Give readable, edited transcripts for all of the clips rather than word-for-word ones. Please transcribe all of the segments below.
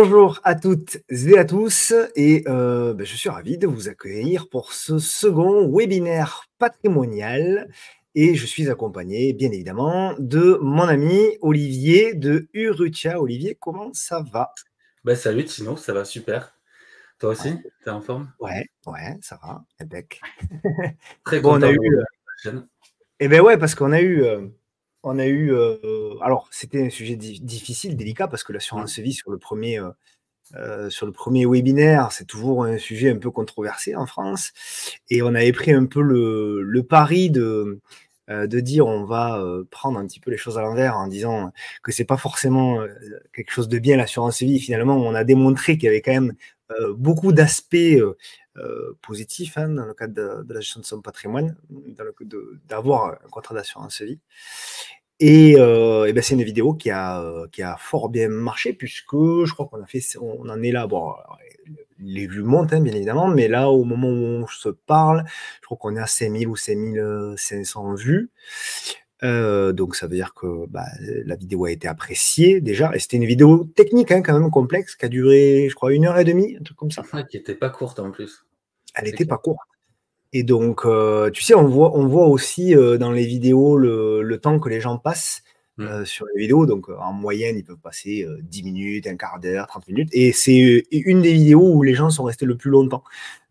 Bonjour à toutes et à tous et je suis ravi de vous accueillir pour ce second webinaire patrimonial et je suis accompagné bien évidemment de mon ami Olivier de Urutia. Olivier, comment ça va? Bah, salut Tino, ça va super. Toi Ouais, aussi? T'es en forme? ouais, ça va, impec. Très Bon, on a content eu, de revenir sur la chaîne. ouais, parce qu'on a eu, alors c'était un sujet difficile, délicat, parce que Mmh. l'assurance vie sur le premier webinaire, c'est toujours un sujet un peu controversé en France et on avait pris un peu le pari de dire on va, prendre un petit peu les choses à l'envers en disant que c'est pas forcément, quelque chose de bien l'assurance vie. Finalement, on a démontré qu'il y avait quand même, beaucoup d'aspects, positifs, hein, dans le cadre de la gestion de son patrimoine, dans le d'avoir un contrat d'assurance vie. Et c'est une vidéo qui a fort bien marché puisque je crois on en est là, bon, les vues montent, hein, bien évidemment, mais là, au moment où on se parle, je crois qu'on est à 5 000 ou 5 500 vues. Donc ça veut dire que, la vidéo a été appréciée déjà et c'était une vidéo technique, hein, quand même complexe qui a duré, je crois, 1 heure et demie, un truc comme ça. Ouais, qui était pas courte en plus, Elle c'est était clair. pas courte. Et donc, tu sais, on voit aussi dans les vidéos le temps que les gens passent Mmh. sur les vidéos. Donc, en moyenne, ils peuvent passer 10 minutes, un quart d'heure, 30 minutes. Et c'est une des vidéos où les gens sont restés le plus longtemps.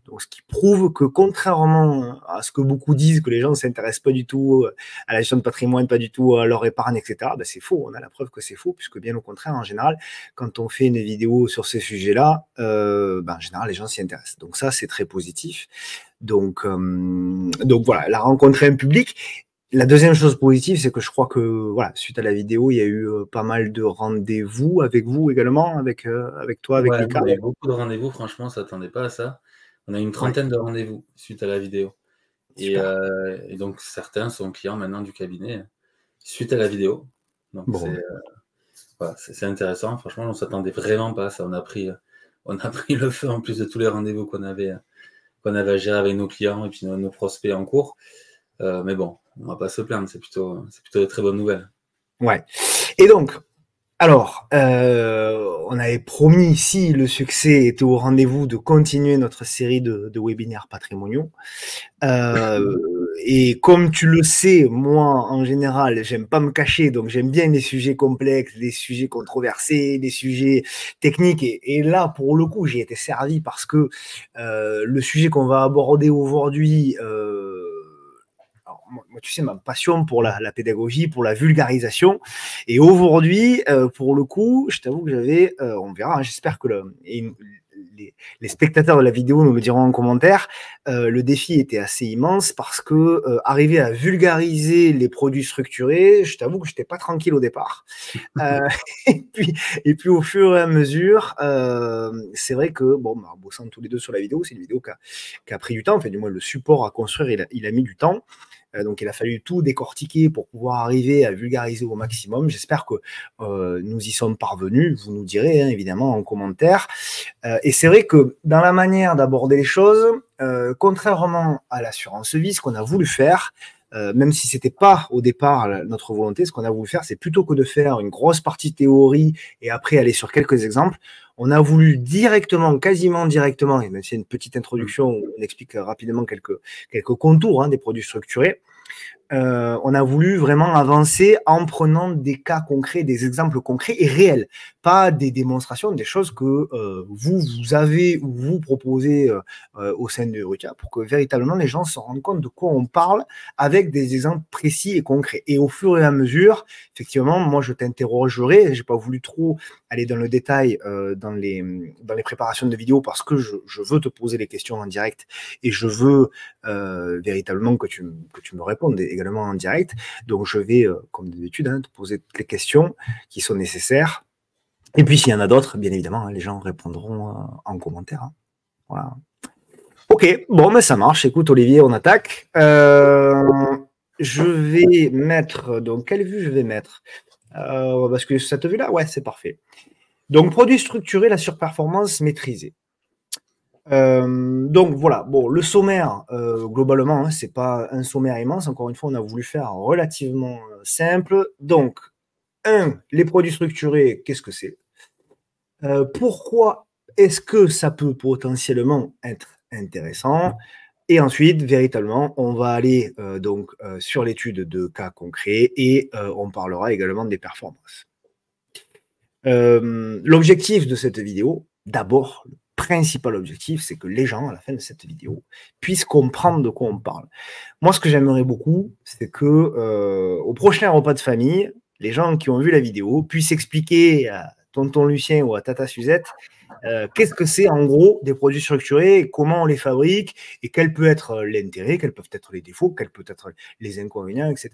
Donc, ce qui prouve que contrairement à ce que beaucoup disent, que les gens ne s'intéressent pas du tout à la gestion de patrimoine, pas du tout à leur épargne, etc., c'est faux. On a la preuve que c'est faux, puisque bien au contraire, en général, quand on fait une vidéo sur ces sujets-là, en général, les gens s'y intéressent. Donc ça, c'est très positif. Donc voilà, elle a rencontré un public. La deuxième chose positive, c'est que je crois que voilà, suite à la vidéo, il y a eu pas mal de rendez-vous avec vous également, avec toi, avec Ouais, Mika. on a eu beaucoup de rendez-vous, franchement, on s'attendait pas à ça. On a eu une Ouais, trentaine de rendez-vous suite à la vidéo super. et donc certains sont clients maintenant du cabinet suite à la vidéo. Donc Bon, voilà, c'est intéressant. Franchement, on s'attendait vraiment pas à ça. On a pris le feu en plus de tous les rendez-vous qu'on avait à gérer avec nos clients et puis nos prospects en cours. Mais bon, on va pas se plaindre, c'est plutôt de très bonnes nouvelles. ouais. Et donc, alors, on avait promis, si le succès était au rendez-vous, de continuer notre série de webinaires patrimoniaux. Et comme tu le sais, moi, en général, j'aime pas me cacher, donc j'aime bien les sujets complexes, les sujets controversés, les sujets techniques. Et là, pour le coup, j'ai été servi parce que le sujet qu'on va aborder aujourd'hui, alors, moi, tu sais, ma passion pour la pédagogie, pour la vulgarisation. Et aujourd'hui, pour le coup, je t'avoue que on verra, hein, j'espère que les spectateurs de la vidéo nous le diront en commentaire, le défi était assez immense parce que arriver à vulgariser les produits structurés, je t'avoue que j'étais pas tranquille au départ. Euh, et puis, au fur et à mesure, c'est vrai que, bon, en bossant tous les deux sur la vidéo, c'est une vidéo qui a pris du temps. Enfin, du moins, le support à construire, il a mis du temps. Donc, il a fallu tout décortiquer pour pouvoir arriver à vulgariser au maximum. J'espère que nous y sommes parvenus. Vous nous direz, hein, évidemment, en commentaire. Et c'est vrai que dans la manière d'aborder les choses, contrairement à l'assurance vie, ce qu'on a voulu faire, même si c'était pas au départ notre volonté, ce qu'on a voulu faire, c'est plutôt que de faire une grosse partie théorie et après aller sur quelques exemples, on a voulu directement, quasiment directement, et même si c'est une petite Mmh. introduction où on explique rapidement quelques contours, hein, des produits structurés, on a voulu vraiment avancer en prenant des cas concrets, des exemples concrets et réels, pas des démonstrations, des choses que vous avez ou vous proposez au sein de Rutia pour que véritablement les gens se rendent compte de quoi on parle avec des exemples précis et concrets. Et au fur et à mesure, moi je t'interrogerai, j'ai pas voulu trop aller dans le détail dans les préparations de vidéos parce que je veux te poser les questions en direct et je veux véritablement que tu me répondes également en direct. Donc, je vais, comme d'habitude, hein, te poser toutes les questions qui sont nécessaires. Et puis, s'il y en a d'autres, bien évidemment, hein, les gens répondront en commentaire, hein. Voilà. Ok, bon, mais ça marche. Écoute, Olivier, on attaque. Je vais mettre. Donc, quelle vue je vais mettre parce que cette vue-là, ouais, c'est parfait. Donc, produit structuré, la surperformance maîtrisée. Donc voilà, bon, le sommaire, globalement, hein, c'est pas un sommaire immense. Encore une fois, on a voulu faire relativement simple. Donc, les produits structurés, qu'est-ce que c'est? Pourquoi est-ce que ça peut potentiellement être intéressant? Et ensuite, véritablement, on va aller sur l'étude de cas concrets et on parlera également des performances. L'objectif de cette vidéo, d'abord, le principal objectif, c'est que les gens, à la fin de cette vidéo, puissent comprendre de quoi on parle. Moi, ce que j'aimerais beaucoup, c'est que au prochain repas de famille, les gens qui ont vu la vidéo puissent expliquer à tonton Lucien ou à tata Suzette qu'est-ce que c'est en gros des produits structurés, comment on les fabrique et quel peut être l'intérêt, quels peuvent être les défauts, quels peuvent être les inconvénients, etc.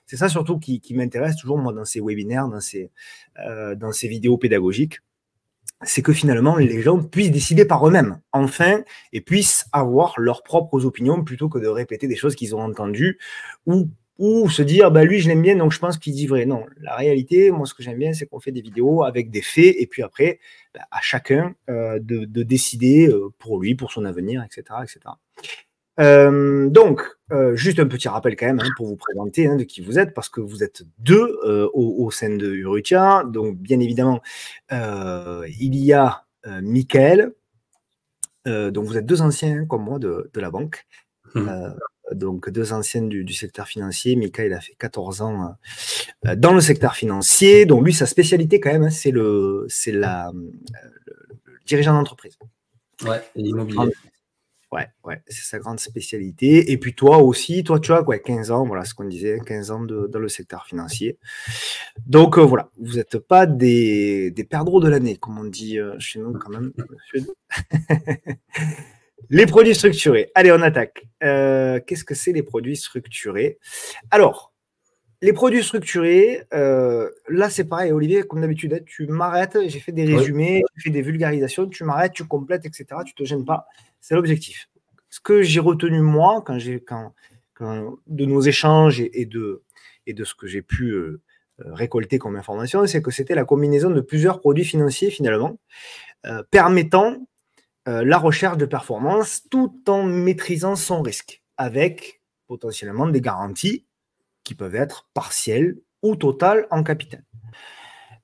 C'est ça surtout qui m'intéresse toujours moi dans ces webinaires, dans ces vidéos pédagogiques. C'est que finalement, les gens puissent décider par eux-mêmes, enfin, et puissent avoir leurs propres opinions plutôt que de répéter des choses qu'ils ont entendues ou se dire, bah, lui, je l'aime bien, donc je pense qu'il dit vrai. Non, la réalité, moi, ce que j'aime bien, c'est qu'on fait des vidéos avec des faits, et puis après, bah, à chacun de décider pour lui, pour son avenir, etc. etc. Juste un petit rappel quand même pour vous présenter de qui vous êtes, parce que vous êtes deux au sein de Urutia. Donc, bien évidemment, il y a Michael. Donc, vous êtes deux anciens comme moi de la banque. Donc, deux anciens du secteur financier. Michael a fait 14 ans dans le secteur financier. Donc, lui, sa spécialité quand même, c'est le dirigeant d'entreprise. Ouais, et l'immobilier. Ouais, c'est sa grande spécialité. Et puis toi aussi, toi, tu as quoi, 15 ans, voilà ce qu'on disait, 15 ans dans le secteur financier. Donc voilà, vous n'êtes pas des perdreaux de l'année, comme on dit chez nous quand même. Les produits structurés. Allez, on attaque. Qu'est-ce que c'est les produits structurés? Alors, les produits structurés, là c'est pareil, Olivier, comme d'habitude, tu m'arrêtes, j'ai fait des résumés, j'ai fait des vulgarisations, tu m'arrêtes, tu complètes, etc. Tu ne te gênes pas, c'est l'objectif. Ce que j'ai retenu moi, de nos échanges et de ce que j'ai pu récolter comme information, c'est que c'était la combinaison de plusieurs produits financiers finalement, permettant la recherche de performance tout en maîtrisant son risque, avec potentiellement des garanties qui peuvent être partielles ou totales en capital.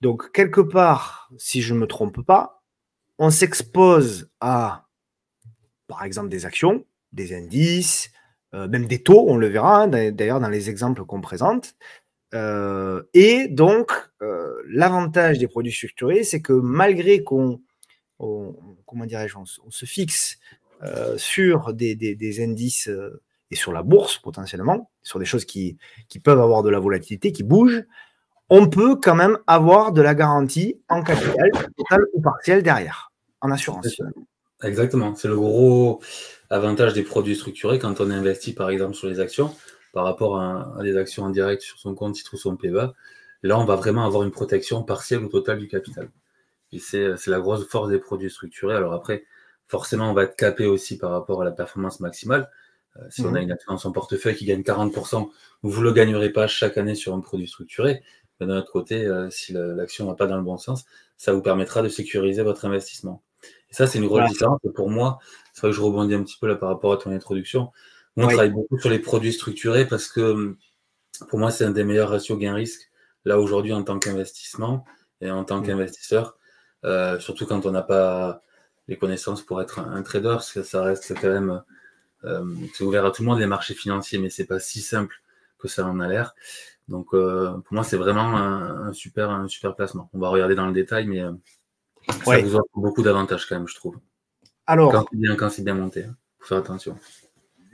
Donc, quelque part, si je ne me trompe pas, on s'expose à, par exemple, des actions, des indices, même des taux, on le verra, d'ailleurs, dans les exemples qu'on présente. Et donc, l'avantage des produits structurés, c'est que malgré comment dirais-je, on se fixe sur des indices et sur la bourse potentiellement, sur des choses qui peuvent avoir de la volatilité, qui bougent, on peut quand même avoir de la garantie en capital, total ou partiel derrière, en assurance. Exactement, c'est le gros avantage des produits structurés quand on investit par exemple sur les actions par rapport à des actions en direct sur son compte titre ou son PEA. Là, on va vraiment avoir une protection partielle ou totale du capital. Et c'est la grosse force des produits structurés. Alors après, forcément, on va être capé aussi par rapport à la performance maximale. Si on a une action dans son portefeuille qui gagne 40%, vous ne le gagnerez pas chaque année sur un produit structuré. Mais d'un autre côté, si l'action ne va pas dans le bon sens, ça vous permettra de sécuriser votre investissement. Et ça, c'est une grosse différence. Et pour moi, c'est vrai que je rebondis un petit peu là par rapport à ton introduction. Moi, on travaille beaucoup sur les produits structurés parce que pour moi, c'est un des meilleurs ratios gain-risque là aujourd'hui en tant qu'investissement et en tant qu'investisseur. Surtout quand on n'a pas les connaissances pour être un trader, parce que ça reste quand même c'est ouvert à tout le monde les marchés financiers, mais c'est pas si simple que ça en a l'air. Donc pour moi c'est vraiment un super placement. On va regarder dans le détail, mais ça vous offre beaucoup d'avantages quand même, je trouve. Alors, quand c'est bien monté, faut faire attention.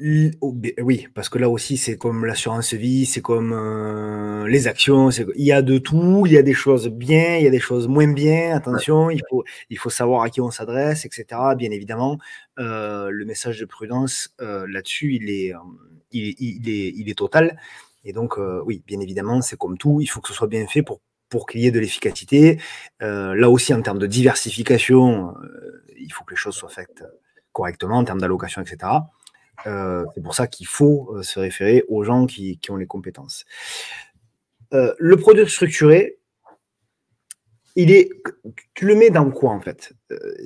Oui, parce que là aussi, c'est comme l'assurance vie, c'est comme les actions. Il y a de tout, il y a des choses bien, il y a des choses moins bien. Attention, il faut savoir à qui on s'adresse, etc. Bien évidemment, le message de prudence là-dessus, il est total. Et donc, oui, bien évidemment, c'est comme tout, il faut que ce soit bien fait pour qu'il y ait de l'efficacité. Là aussi, en termes de diversification, il faut que les choses soient faites correctement en termes d'allocation, etc. C'est pour ça qu'il faut se référer aux gens qui ont les compétences. Le produit structuré, tu le mets dans quoi en fait?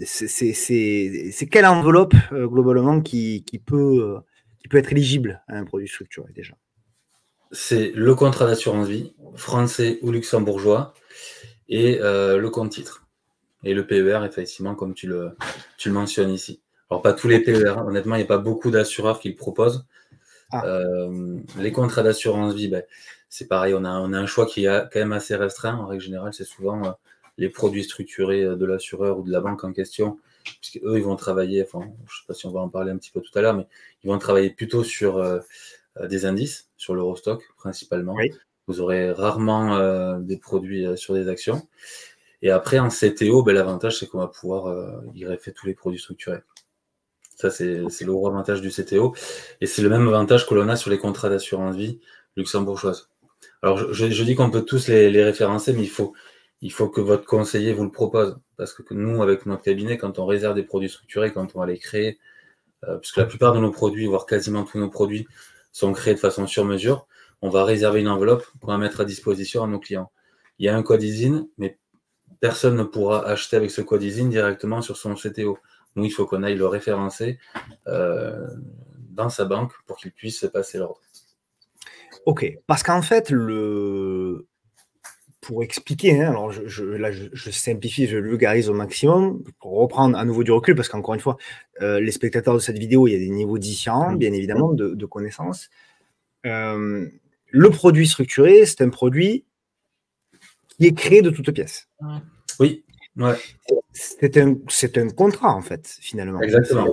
C'est quelle enveloppe globalement qui peut être éligible à un produit structuré déjà? C'est le contrat d'assurance vie, français ou luxembourgeois, et le compte titre. Et le PER, effectivement, comme tu le mentionnes ici. Alors, pas tous les PER, honnêtement, il n'y a pas beaucoup d'assureurs qui le proposent. Les contrats d'assurance vie, ben, c'est pareil, on a un choix qui est quand même assez restreint. En règle générale, c'est souvent les produits structurés de l'assureur ou de la banque en question, puisque eux, ils vont travailler, enfin, je ne sais pas si on va en parler un petit peu tout à l'heure, mais ils vont travailler plutôt sur des indices, sur l'Eurostock principalement. Oui. Vous aurez rarement des produits sur des actions. Et après, en CTO, ben, l'avantage, c'est qu'on va pouvoir y greffer tous les produits structurés. Ça, c'est le gros avantage du CTO. Et c'est le même avantage que l'on a sur les contrats d'assurance vie luxembourgeoises. Alors, je dis qu'on peut tous les référencer, mais il faut que votre conseiller vous le propose. Parce que nous, avec notre cabinet, quand on réserve des produits structurés, quand on va les créer, puisque la plupart de nos produits, voire quasiment tous nos produits, sont créés de façon sur mesure, on va réserver une enveloppe qu'on va mettre à disposition à nos clients. Il y a un code ISIN, mais personne ne pourra acheter avec ce code ISIN directement sur son CTO. Nous, il faut qu'on aille le référencer dans sa banque pour qu'il puisse passer l'ordre. Ok, parce qu'en fait, pour expliquer, hein, alors là, je simplifie, je vulgarise au maximum, pour reprendre à nouveau du recul, parce qu'encore une fois, les spectateurs de cette vidéo, il y a des niveaux différents, bien évidemment, de connaissances. Le produit structuré, c'est un produit qui est créé de toutes pièces. Oui, ouais. C'est un contrat, en fait, finalement. Exactement.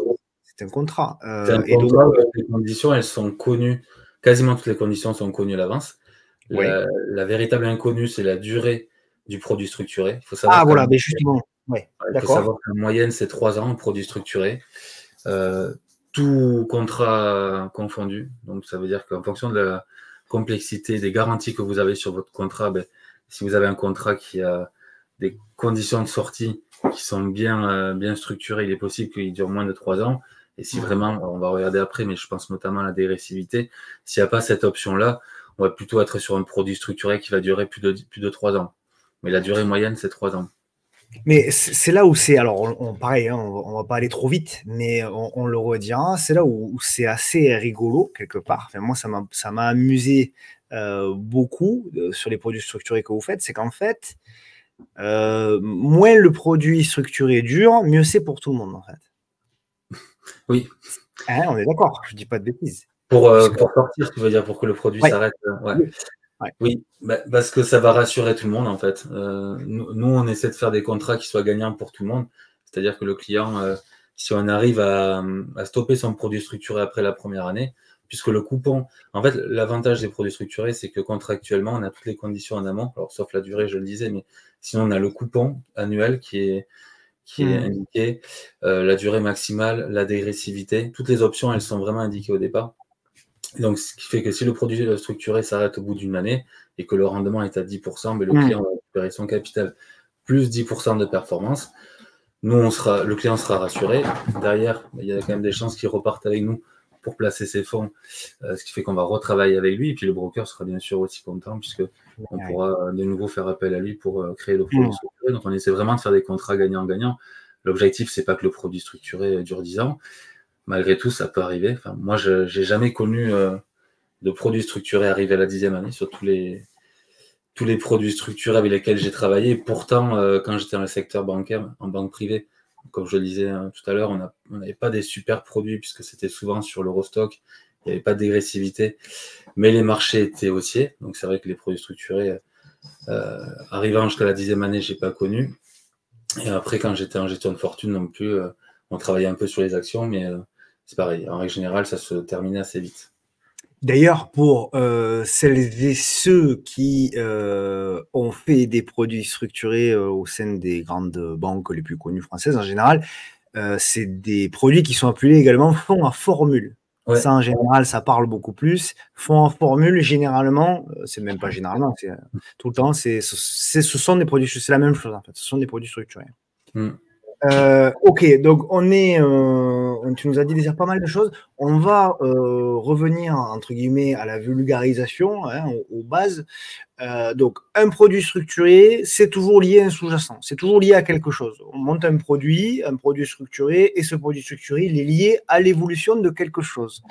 C'est un contrat. C'est un contrat où les conditions, elles sont connues, quasiment toutes les conditions sont connues à l'avance. Oui. La véritable inconnue, c'est la durée du produit structuré. Il faut savoir voilà, mais justement. Ouais, il faut savoir qu'en moyenne, c'est 3 ans, un produit structuré. Tout contrat confondu. Donc, ça veut dire qu'en fonction de la complexité des garanties que vous avez sur votre contrat, ben, si vous avez un contrat qui a des conditions de sortie qui sont bien structurées, il est possible qu'il dure moins de 3 ans. Et si vraiment, on va regarder après, mais je pense notamment à la dégressivité, s'il n'y a pas cette option-là, on va plutôt être sur un produit structuré qui va durer plus de 3 ans. Mais la durée moyenne, c'est 3 ans. Mais c'est là où c'est, alors pareil, hein, on va pas aller trop vite, mais on le redira, c'est là où c'est assez rigolo quelque part. Enfin, moi, ça m'a amusé beaucoup sur les produits structurés que vous faites, c'est qu'en fait, moins le produit structuré dure, mieux c'est pour tout le monde en fait. Oui. Hein, on est d'accord, je dis pas de bêtises. Pour sortir, tu veux dire, pour que le produit s'arrête. Ouais. Oui, parce que ça va rassurer tout le monde en fait. Nous, on essaie de faire des contrats qui soient gagnants pour tout le monde. C'est-à-dire que le client, si on arrive à stopper son produit structuré après la première année, puisque le coupon, en fait, l'avantage des produits structurés, c'est que contractuellement, on a toutes les conditions en amont, alors sauf la durée, je le disais, mais sinon on a le coupon annuel qui est indiqué, la durée maximale, la dégressivité, toutes les options, elles sont vraiment indiquées au départ. Donc, ce qui fait que si le produit structuré s'arrête au bout d'une année et que le rendement est à 10%, mais le client va récupérer son capital plus 10% de performance. Nous, le client sera rassuré. Derrière, il y a quand même des chances qu'il reparte avec nous pour placer ses fonds, ce qui fait qu'on va retravailler avec lui. Et puis, le broker sera bien sûr aussi content puisqu'on pourra de nouveau faire appel à lui pour créer le produit structuré. Donc, on essaie vraiment de faire des contrats gagnant-gagnant. L'objectif, c'est pas que le produit structuré dure 10 ans. Malgré tout, ça peut arriver. Enfin, moi, je n'ai jamais connu de produits structurés arriver à la 10e année sur tous les produits structurés avec lesquels j'ai travaillé. Et pourtant, quand j'étais dans le secteur bancaire, en banque privée, comme je le disais tout à l'heure, on n'avait pas des super produits puisque c'était souvent sur l'Eurostock. Il n'y avait pas de dégressivité. Mais les marchés étaient haussiers. Donc, c'est vrai que les produits structurés, arrivant jusqu'à la 10e année, je n'ai pas connu. Et après, quand j'étais en gestion de fortune non plus, on travaillait un peu sur les actions, mais c'est pareil. En règle générale, ça se terminait assez vite. D'ailleurs, pour celles et ceux qui ont fait des produits structurés au sein des grandes banques les plus connues françaises en général, c'est des produits qui sont appelés également fonds à formule. Ouais. Ça, en général, ça parle beaucoup plus. Fonds à formule, généralement, c'est même pas généralement, c'est tout le temps, ce sont des produits, c'est la même chose en fait, ce sont des produits structurés. Ok, donc tu nous as dit déjà pas mal de choses. On va revenir entre guillemets à la vulgarisation, hein, aux bases. Donc, un produit structuré, c'est toujours lié à un sous-jacent, c'est toujours lié à quelque chose. On monte un produit structuré, et ce produit structuré, il est lié à l'évolution de quelque chose.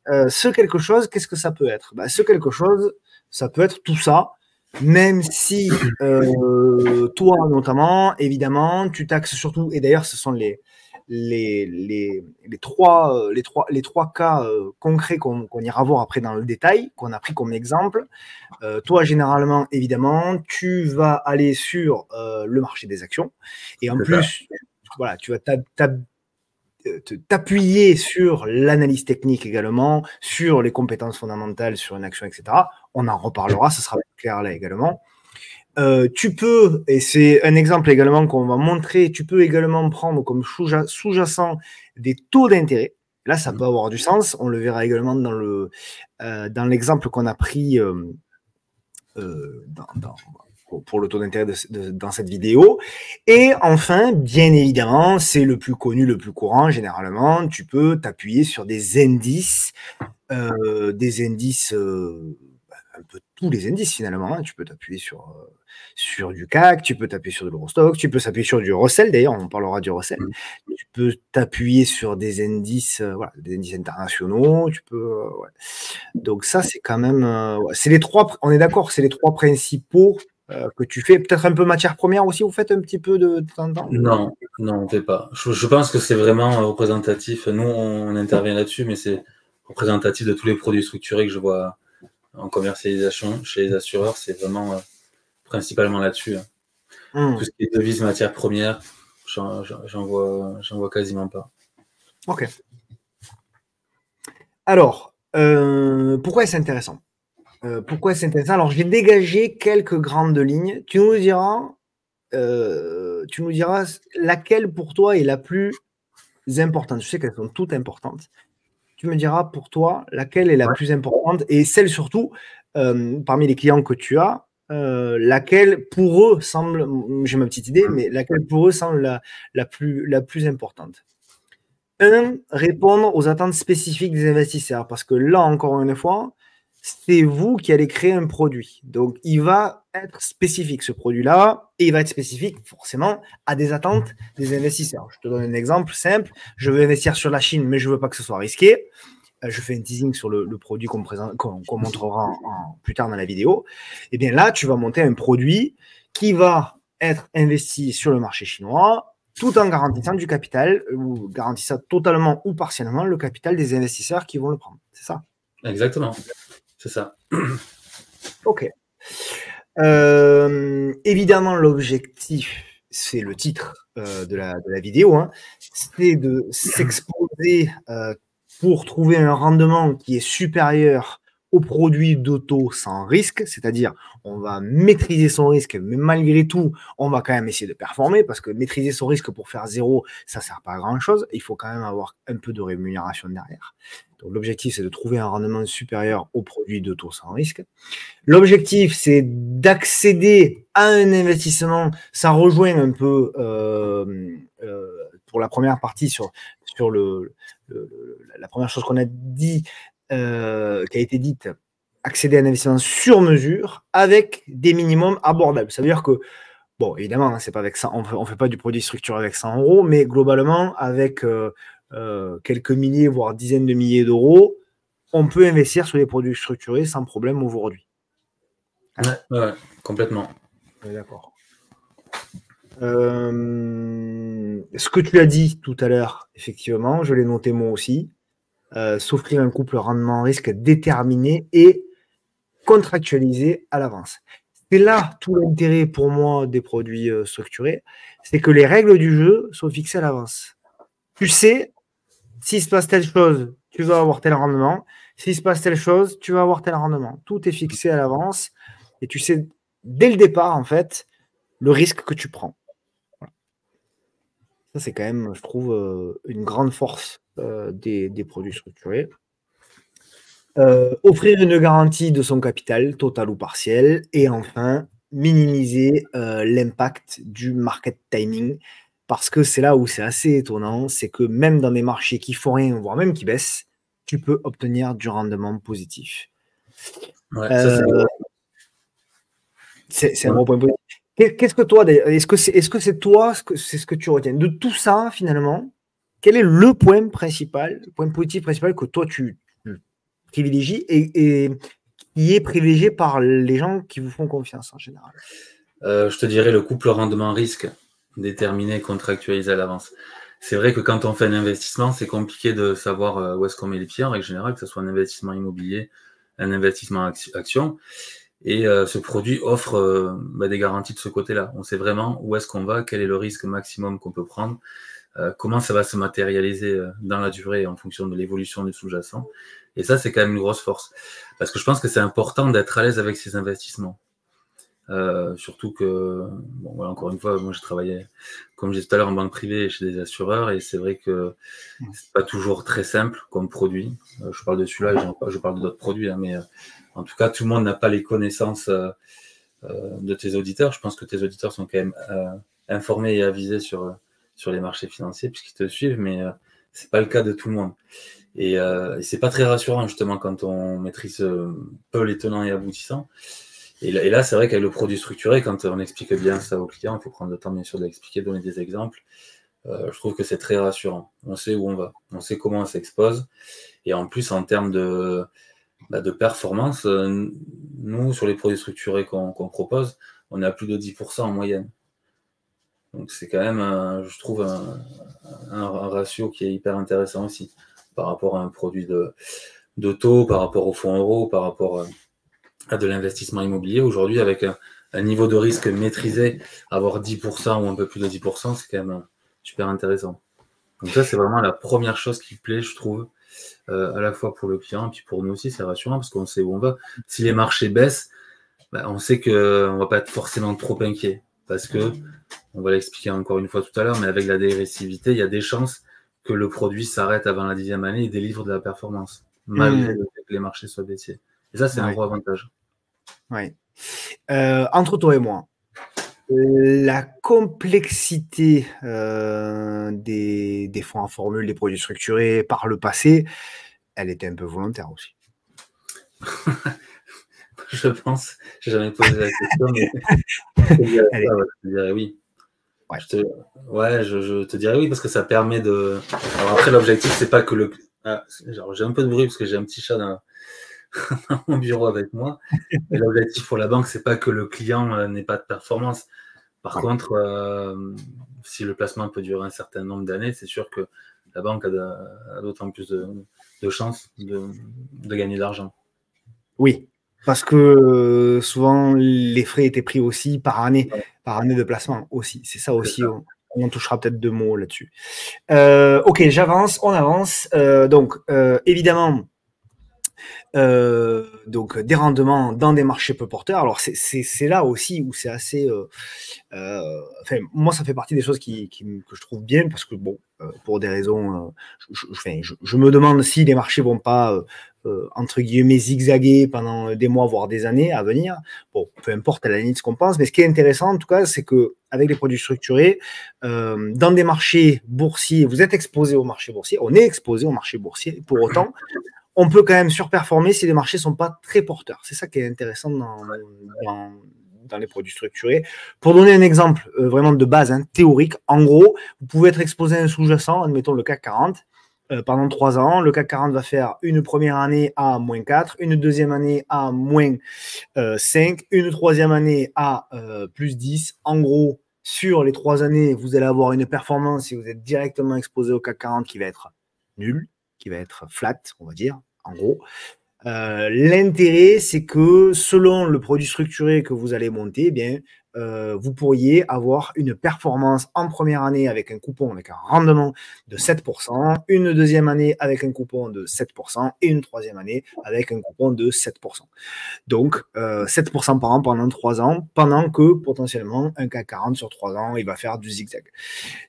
Ce quelque chose, qu'est-ce que ça peut être? Ce quelque chose, ça peut être tout ça. Même si toi, notamment, évidemment, tu taxes surtout, et d'ailleurs, ce sont les trois cas concrets qu'on ira voir après dans le détail, qu'on a pris comme exemple. Toi, généralement, évidemment, tu vas aller sur le marché des actions, et en plus, voilà, tu vas t'appuyer sur l'analyse technique également, sur les compétences fondamentales sur une action, etc. On en reparlera, ce sera plus clair là également. Tu peux, et c'est un exemple également qu'on va montrer, tu peux également prendre comme sous-jacent des taux d'intérêt. Là, ça peut avoir du sens. On le verra également dans l'exemple qu'on a pris pour le taux d'intérêt dans cette vidéo. Et enfin, bien évidemment, c'est le plus connu, le plus courant, généralement, tu peux t'appuyer sur des indices, un peu tous les indices finalement, hein. Tu peux t'appuyer sur du CAC, tu peux t'appuyer sur de l'Eurostoxx, tu peux s'appuyer sur du Russell, d'ailleurs, on parlera du Russell. Tu peux t'appuyer sur des indices, voilà, des indices internationaux, tu peux, ouais. Donc ça, c'est quand même, ouais, c'est les trois, on est d'accord, c'est les trois principaux que tu fais. Peut-être un peu matière première aussi, vous faites un petit peu de temps en temps? Non, non, on ne fait pas. Je pense que c'est vraiment représentatif. Nous, on intervient là-dessus, mais c'est représentatif de tous les produits structurés que je vois en commercialisation chez les assureurs. C'est vraiment principalement là-dessus. Tout ce qui est devises, matières premières, j'en vois quasiment pas. Ok. Alors, pourquoi est-ce intéressant? Pourquoi c'est intéressant? Alors, j'ai dégagé quelques grandes lignes. Tu nous diras laquelle pour toi est la plus importante. Je sais qu'elles sont toutes importantes. Tu me diras pour toi laquelle est la plus importante et celle surtout parmi les clients que tu as, laquelle pour eux semble, j'ai ma petite idée, mais laquelle pour eux semble la plus importante. Répondre aux attentes spécifiques des investisseurs. Parce que là, encore une fois, c'est vous qui allez créer un produit. Donc, il va être spécifique, ce produit-là, et il va être spécifique, forcément, à des attentes des investisseurs. Je te donne un exemple simple. Je veux investir sur la Chine, mais je ne veux pas que ce soit risqué. Je fais un teasing sur le produit qu'on montrera plus tard dans la vidéo. Et bien là, tu vas monter un produit qui va être investi sur le marché chinois, tout en garantissant du capital, ou garantissant totalement ou partiellement le capital des investisseurs qui vont le prendre. C'est ça? Exactement, c'est ça. Ok. Évidemment, l'objectif, c'est le titre de la vidéo, hein, c'est de s'exposer pour trouver un rendement qui est supérieur aux produits d'auto sans risque, c'est-à-dire on va maîtriser son risque, mais malgré tout, on va quand même essayer de performer, parce que maîtriser son risque pour faire zéro, ça ne sert pas à grand-chose, il faut quand même avoir un peu de rémunération derrière. Donc l'objectif, c'est de trouver un rendement supérieur aux produits d'auto sans risque. L'objectif, c'est d'accéder à un investissement. Ça rejoint un peu pour la première partie sur la première chose qu'on a dit, qui a été dite, accéder à un investissement sur mesure avec des minimums abordables. Ça veut dire que, bon, évidemment, hein, c'est pas avec ça, on fait pas du produit structuré avec 100 €, mais globalement, avec quelques milliers, voire dizaines de milliers d'euros, on peut investir sur les produits structurés sans problème aujourd'hui. Ouais, complètement. D'accord. Ce que tu as dit tout à l'heure, effectivement, je l'ai noté moi aussi, s'offrir un couple rendement-risque déterminé et contractualisé à l'avance. C'est là tout l'intérêt pour moi des produits structurés, c'est que les règles du jeu sont fixées à l'avance. Tu sais, s'il se passe telle chose, tu vas avoir tel rendement. S'il se passe telle chose, tu vas avoir tel rendement. Tout est fixé à l'avance et tu sais dès le départ, en fait, le risque que tu prends. Voilà. Ça, c'est quand même, je trouve, une grande force des produits structurés. Offrir une garantie de son capital, total ou partiel. Et enfin, minimiser l'impact du market timing. Parce que c'est là où c'est assez étonnant, c'est que même dans des marchés qui font rien, voire même qui baissent, tu peux obtenir du rendement positif. Ouais, ça, c'est un gros point positif. Qu'est-ce que toi, est-ce que c'est toi, c'est ce que tu retiens de tout ça finalement? Quel est le point principal, le point positif principal que toi tu privilégies et qui est privilégié par les gens qui vous font confiance en général? Je te dirais le couple rendement-risque déterminé, contractualisé à l'avance. C'est vrai que quand on fait un investissement, c'est compliqué de savoir où est-ce qu'on met les pieds en règle générale, que ce soit un investissement immobilier, un investissement action. Et ce produit offre des garanties de ce côté-là. On sait vraiment où est-ce qu'on va, quel est le risque maximum qu'on peut prendre, comment ça va se matérialiser dans la durée en fonction de l'évolution du sous-jacent. Et ça, c'est quand même une grosse force. Parce que je pense que c'est important d'être à l'aise avec ces investissements. Surtout que, bon, voilà, encore une fois, moi j'ai travaillé, comme j'ai dit tout à l'heure, en banque privée chez des assureurs, et c'est vrai que c'est pas toujours très simple comme produit. Je parle de celui-là, et je parle d'autres produits, hein, mais en tout cas, tout le monde n'a pas les connaissances de tes auditeurs. Je pense que tes auditeurs sont quand même informés et avisés sur les marchés financiers puisqu'ils te suivent, mais c'est pas le cas de tout le monde. Et c'est pas très rassurant justement quand on maîtrise peu les tenants et aboutissants. Et là, c'est vrai qu'avec le produit structuré, quand on explique bien ça aux clients, il faut prendre le temps bien sûr de l'expliquer, donner des exemples. Je trouve que c'est très rassurant. On sait où on va, on sait comment on s'expose. Et en plus, en termes de performance, nous, sur les produits structurés qu'on propose, on est à plus de 10% en moyenne. Donc c'est quand même, je trouve, un ratio qui est hyper intéressant aussi, par rapport à un produit de taux, par rapport au fonds euro, par rapport à de l'investissement immobilier. Aujourd'hui, avec un niveau de risque maîtrisé, avoir 10% ou un peu plus de 10%, c'est quand même super intéressant. Donc ça, c'est vraiment la première chose qui plaît, je trouve, à la fois pour le client et puis pour nous aussi, c'est rassurant parce qu'on sait où on va. Si les marchés baissent, on sait qu'on ne va pas être forcément trop inquiet parce que, on va l'expliquer encore une fois tout à l'heure, mais avec la dégressivité, il y a des chances que le produit s'arrête avant la 10e année et délivre de la performance, malgré le fait que les marchés soient baissiers. Et ça, c'est un gros avantage. Oui. Entre toi et moi, la complexité des fonds en formule, des produits structurés par le passé, elle était un peu volontaire aussi. Je pense, j'ai jamais posé la question, mais je te dirais oui. Ouais. Je te dirais oui, parce que ça permet de. Alors après, l'objectif, c'est pas que le. J'ai un peu de bruit parce que j'ai un petit chat dans mon bureau avec moi. Et l'objectif pour la banque, c'est pas que le client n'ait pas de performance. Par contre, si le placement peut durer un certain nombre d'années, c'est sûr que la banque a d'autant plus de chances de gagner de l'argent. Oui, parce que souvent, les frais étaient pris aussi par année de placement aussi. C'est ça aussi, on en touchera peut-être 2 mots là-dessus. Ok, on avance. Donc, évidemment, donc des rendements dans des marchés peu porteurs. Alors c'est là aussi où c'est assez. Enfin, moi, ça fait partie des choses que je trouve bien parce que bon, pour des raisons, je me demande si les marchés vont pas entre guillemets zigzaguer pendant des mois voire des années à venir. Bon, peu importe à la limite ce qu'on pense, mais ce qui est intéressant en tout cas, c'est que avec les produits structurés, dans des marchés boursiers, vous êtes exposé au marché boursier, on est exposé au marché boursier. Pour autant, on peut quand même surperformer si les marchés ne sont pas très porteurs. C'est ça qui est intéressant dans les produits structurés. Pour donner un exemple vraiment de base, théorique, en gros, vous pouvez être exposé à un sous-jacent, admettons le CAC 40, pendant 3 ans. Le CAC 40 va faire une première année à moins 4, une deuxième année à moins 5, une troisième année à plus 10. En gros, sur les 3 années, vous allez avoir une performance si vous êtes directement exposé au CAC 40 qui va être nulle, qui va être flat, on va dire, en gros. L'intérêt, c'est que selon le produit structuré que vous allez monter, eh bien, vous pourriez avoir une performance en première année avec un coupon, avec un rendement de 7%, une deuxième année avec un coupon de 7% et une troisième année avec un coupon de 7%. Donc, 7% par an pendant 3 ans, pendant que potentiellement un CAC 40 sur 3 ans, il va faire du zigzag.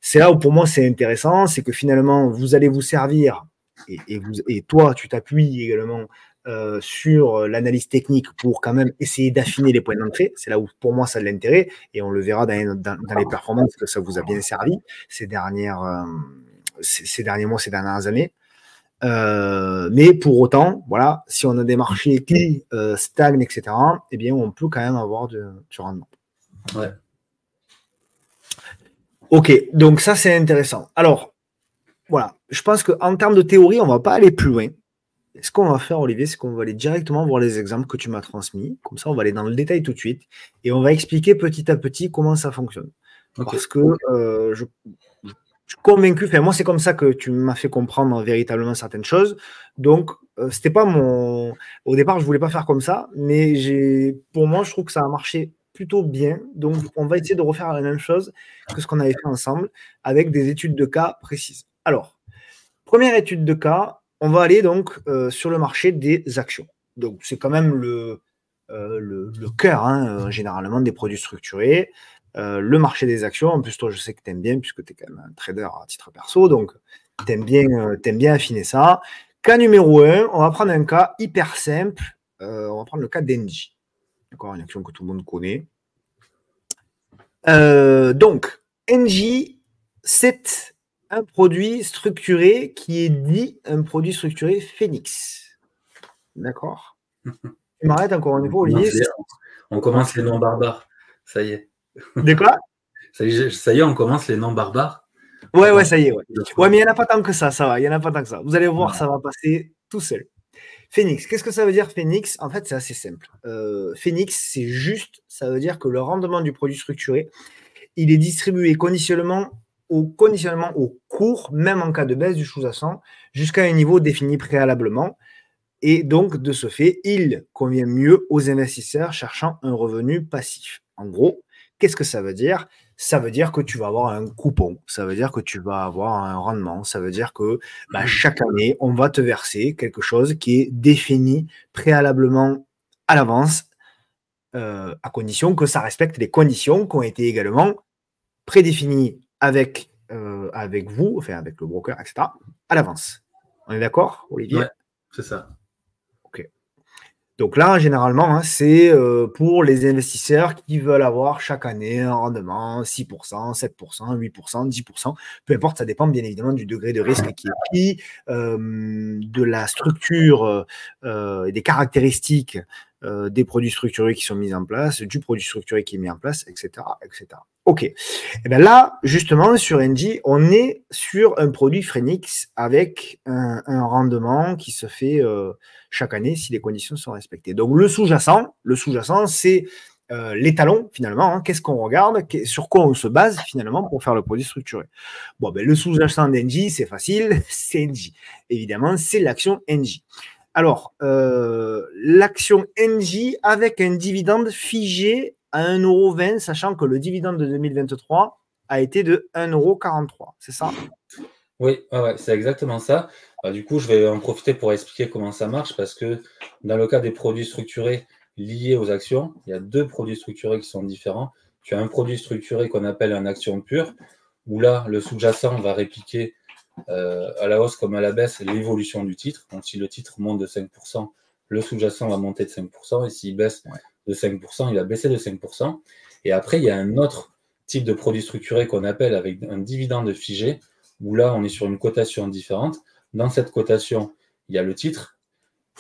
C'est là où pour moi c'est intéressant, c'est que finalement, vous allez vous servir et toi, tu t'appuies également sur l'analyse technique pour quand même essayer d'affiner les points d'entrée. C'est là où, pour moi, ça a de l'intérêt et on le verra dans les performances que ça vous a bien servi ces derniers mois, ces dernières années. Mais pour autant, voilà, si on a des marchés qui stagnent, etc., eh bien, on peut quand même avoir du rendement. Ouais. Ok, donc ça, c'est intéressant. Alors, voilà, je pense qu'en termes de théorie, on ne va pas aller plus loin. ce qu'on va faire, Olivier, c'est qu'on va aller directement voir les exemples que tu m'as transmis. Comme ça, on va aller dans le détail tout de suite et on va expliquer petit à petit comment ça fonctionne. Ok. Parce que je suis convaincu, enfin, moi, c'est comme ça que tu m'as fait comprendre véritablement certaines choses. Donc, c'était pas mon. Au départ, je voulais pas faire comme ça, mais pour moi, je trouve que ça a marché plutôt bien. Donc, on va essayer de refaire la même chose que ce qu'on avait fait ensemble avec des études de cas précises. Alors, première étude de cas, on va aller donc sur le marché des actions. Donc, c'est quand même le cœur, hein, généralement, des produits structurés. Le marché des actions, en plus, toi, je sais que tu aimes bien, puisque tu es quand même un trader à titre perso, donc tu aimes bien affiner ça. Cas numéro 1, on va prendre un cas hyper simple. On va prendre le cas d'Engie. D'accord, une action que tout le monde connaît. Donc, Engie, c'est un produit structuré qui est dit un produit structuré Phoenix. D'accord. Tu m'arrêtes encore une fois, Olivier. On commence les noms barbares. Ça y est. De quoi? Ça y est, on commence les noms barbares. Ouais, ça y est. Ouais, mais il n'y en a pas tant que ça va. Il n'y en a pas tant que ça. Vous allez voir, ça va passer tout seul. Phoenix, qu'est-ce que ça veut dire Phoenix? En fait, c'est assez simple. Phoenix, c'est juste, ça veut dire que le rendement du produit structuré, il est distribué conditionnellement au cours, même en cas de baisse du sous-jacent, jusqu'à un niveau défini préalablement. Et donc, de ce fait, il convient mieux aux investisseurs cherchant un revenu passif. En gros, qu'est-ce que ça veut dire? Ça veut dire que tu vas avoir un coupon, ça veut dire que tu vas avoir un rendement, ça veut dire que chaque année, on va te verser quelque chose qui est défini préalablement à l'avance, à condition que ça respecte les conditions qui ont été également prédéfinies avec vous, enfin avec le broker, etc., à l'avance. On est d'accord, Olivier? Ouais, c'est ça. Ok. Donc là, généralement, hein, c'est pour les investisseurs qui veulent avoir chaque année un rendement 6%, 7%, 8%, 10%, peu importe, ça dépend bien évidemment du degré de risque qui est pris, de la structure et des caractéristiques des produits structurés qui sont mis en place, du produit structuré qui est mis en place, etc., etc. Ok. Et bien là, justement, sur Engie, on est sur un produit Phoenix avec un rendement qui se fait chaque année si les conditions sont respectées. Donc le sous-jacent, c'est l'étalon finalement. Hein. Qu'est-ce qu'on regarde? Sur quoi on se base finalement pour faire le produit structuré? Bon, ben, le sous-jacent d'Engie, c'est facile, c'est Engie. Évidemment, c'est l'action Engie. Alors, l'action Engie avec un dividende figé à 1,20 €, sachant que le dividende de 2023 a été de 1,43 €. C'est ça? Oui, ouais, c'est exactement ça. Du coup, je vais en profiter pour expliquer comment ça marche parce que dans le cas des produits structurés liés aux actions, il y a deux produits structurés qui sont différents. Tu as un produit structuré qu'on appelle une action pure, où là, le sous-jacent va répliquer à la hausse comme à la baisse l'évolution du titre. Donc, si le titre monte de 5%, le sous-jacent va monter de 5%, et s'il baisse de 5%, il va baisser de 5%. Et après, il y a un autre type de produit structuré qu'on appelle avec un dividende figé, où là, on est sur une cotation différente. Dans cette cotation, il y a le titre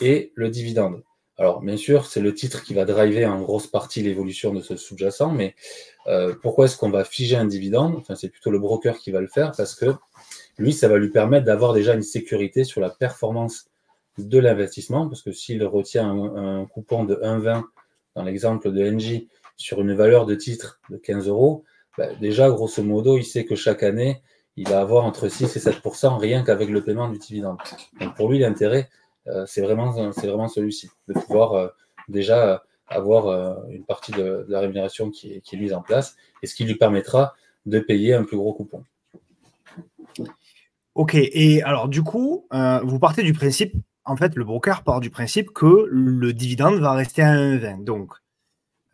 et le dividende. Alors, bien sûr, c'est le titre qui va driver en grosse partie l'évolution de ce sous-jacent, mais pourquoi est-ce qu'on va figer un dividende? Enfin, c'est plutôt le broker qui va le faire, parce que lui, ça va lui permettre d'avoir déjà une sécurité sur la performance de l'investissement, parce que s'il retient un coupon de 1,20 dans l'exemple de Engie sur une valeur de titre de 15 €, déjà, grosso modo, il sait que chaque année, il va avoir entre 6 et 7% rien qu'avec le paiement du dividende. Donc pour lui, l'intérêt, c'est vraiment celui-ci, de pouvoir déjà avoir une partie de la rémunération qui est mise en place, et ce qui lui permettra de payer un plus gros coupon. Ok, et alors du coup, vous partez du principe, en fait, le broker part du principe que le dividende va rester à 1,20. Donc,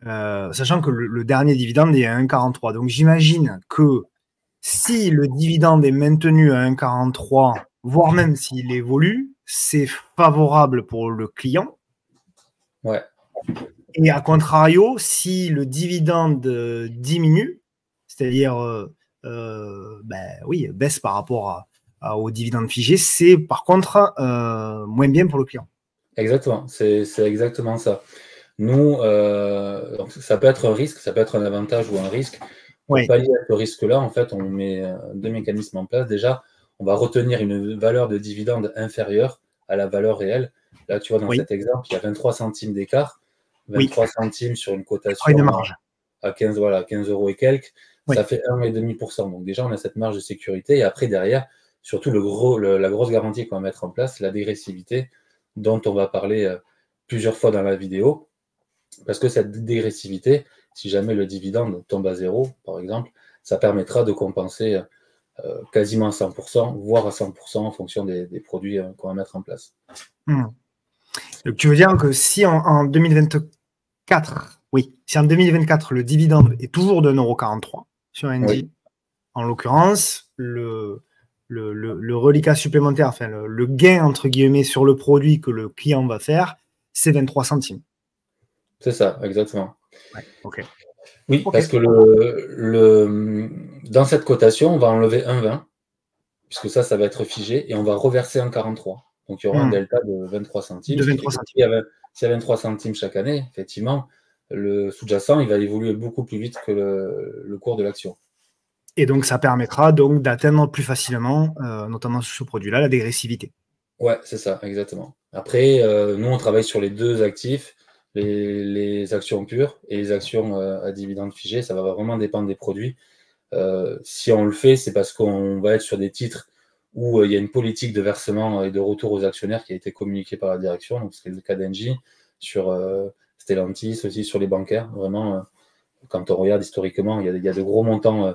sachant que le dernier dividende est à 1,43. Donc, j'imagine que si le dividende est maintenu à 1,43, voire même s'il évolue, c'est favorable pour le client. Ouais. Et à contrario, si le dividende diminue, c'est-à-dire baisse par rapport au dividende figé, c'est par contre moins bien pour le client. Exactement, c'est exactement ça. Nous, donc ça peut être un risque, ça peut être un avantage ou un risque. Pour pallier à ce risque-là, en fait, on met deux mécanismes en place. Déjà, on va retenir une valeur de dividende inférieure à la valeur réelle. Là, tu vois, dans cet exemple, il y a 23 centimes d'écart, 23 centimes sur une cotation de marge à 15, voilà, 15 euros et quelques, ça fait 1,5%. Donc déjà, on a cette marge de sécurité. Et après, derrière, surtout la grosse garantie qu'on va mettre en place, la dégressivité, dont on va parler plusieurs fois dans la vidéo. Parce que cette dégressivité, si jamais le dividende tombe à zéro, par exemple, ça permettra de compenser quasiment à 100%, voire à 100% en fonction des produits qu'on va mettre en place. Donc, tu veux dire que si en 2024, si en 2024, le dividende est toujours de 1,43 € sur Engie, en l'occurrence, le reliquat supplémentaire, enfin le gain, entre guillemets, sur le produit que le client va faire, c'est 23 centimes. C'est ça, exactement. Oui, Okay. parce que dans cette cotation, on va enlever 1,20, puisque ça va être figé, et on va reverser 1,43. Donc, il y aura un delta de 23 centimes. De 23 centimes. S'il y a 23 centimes chaque année, effectivement, le sous-jacent, il va évoluer beaucoup plus vite que le cours de l'action. Et donc, ça permettra donc d'atteindre plus facilement, notamment sur ce produit-là, la dégressivité. Ouais, c'est ça, exactement. Après, nous, on travaille sur les deux actifs, les actions pures et les actions à dividendes figés. Ça va vraiment dépendre des produits. Si on le fait, c'est parce qu'on va être sur des titres où il y a une politique de versement et de retour aux actionnaires qui a été communiquée par la direction. Donc, c'est le cas d'Engie, sur Stellantis, aussi sur les bancaires. Vraiment, quand on regarde historiquement, il y a de gros montants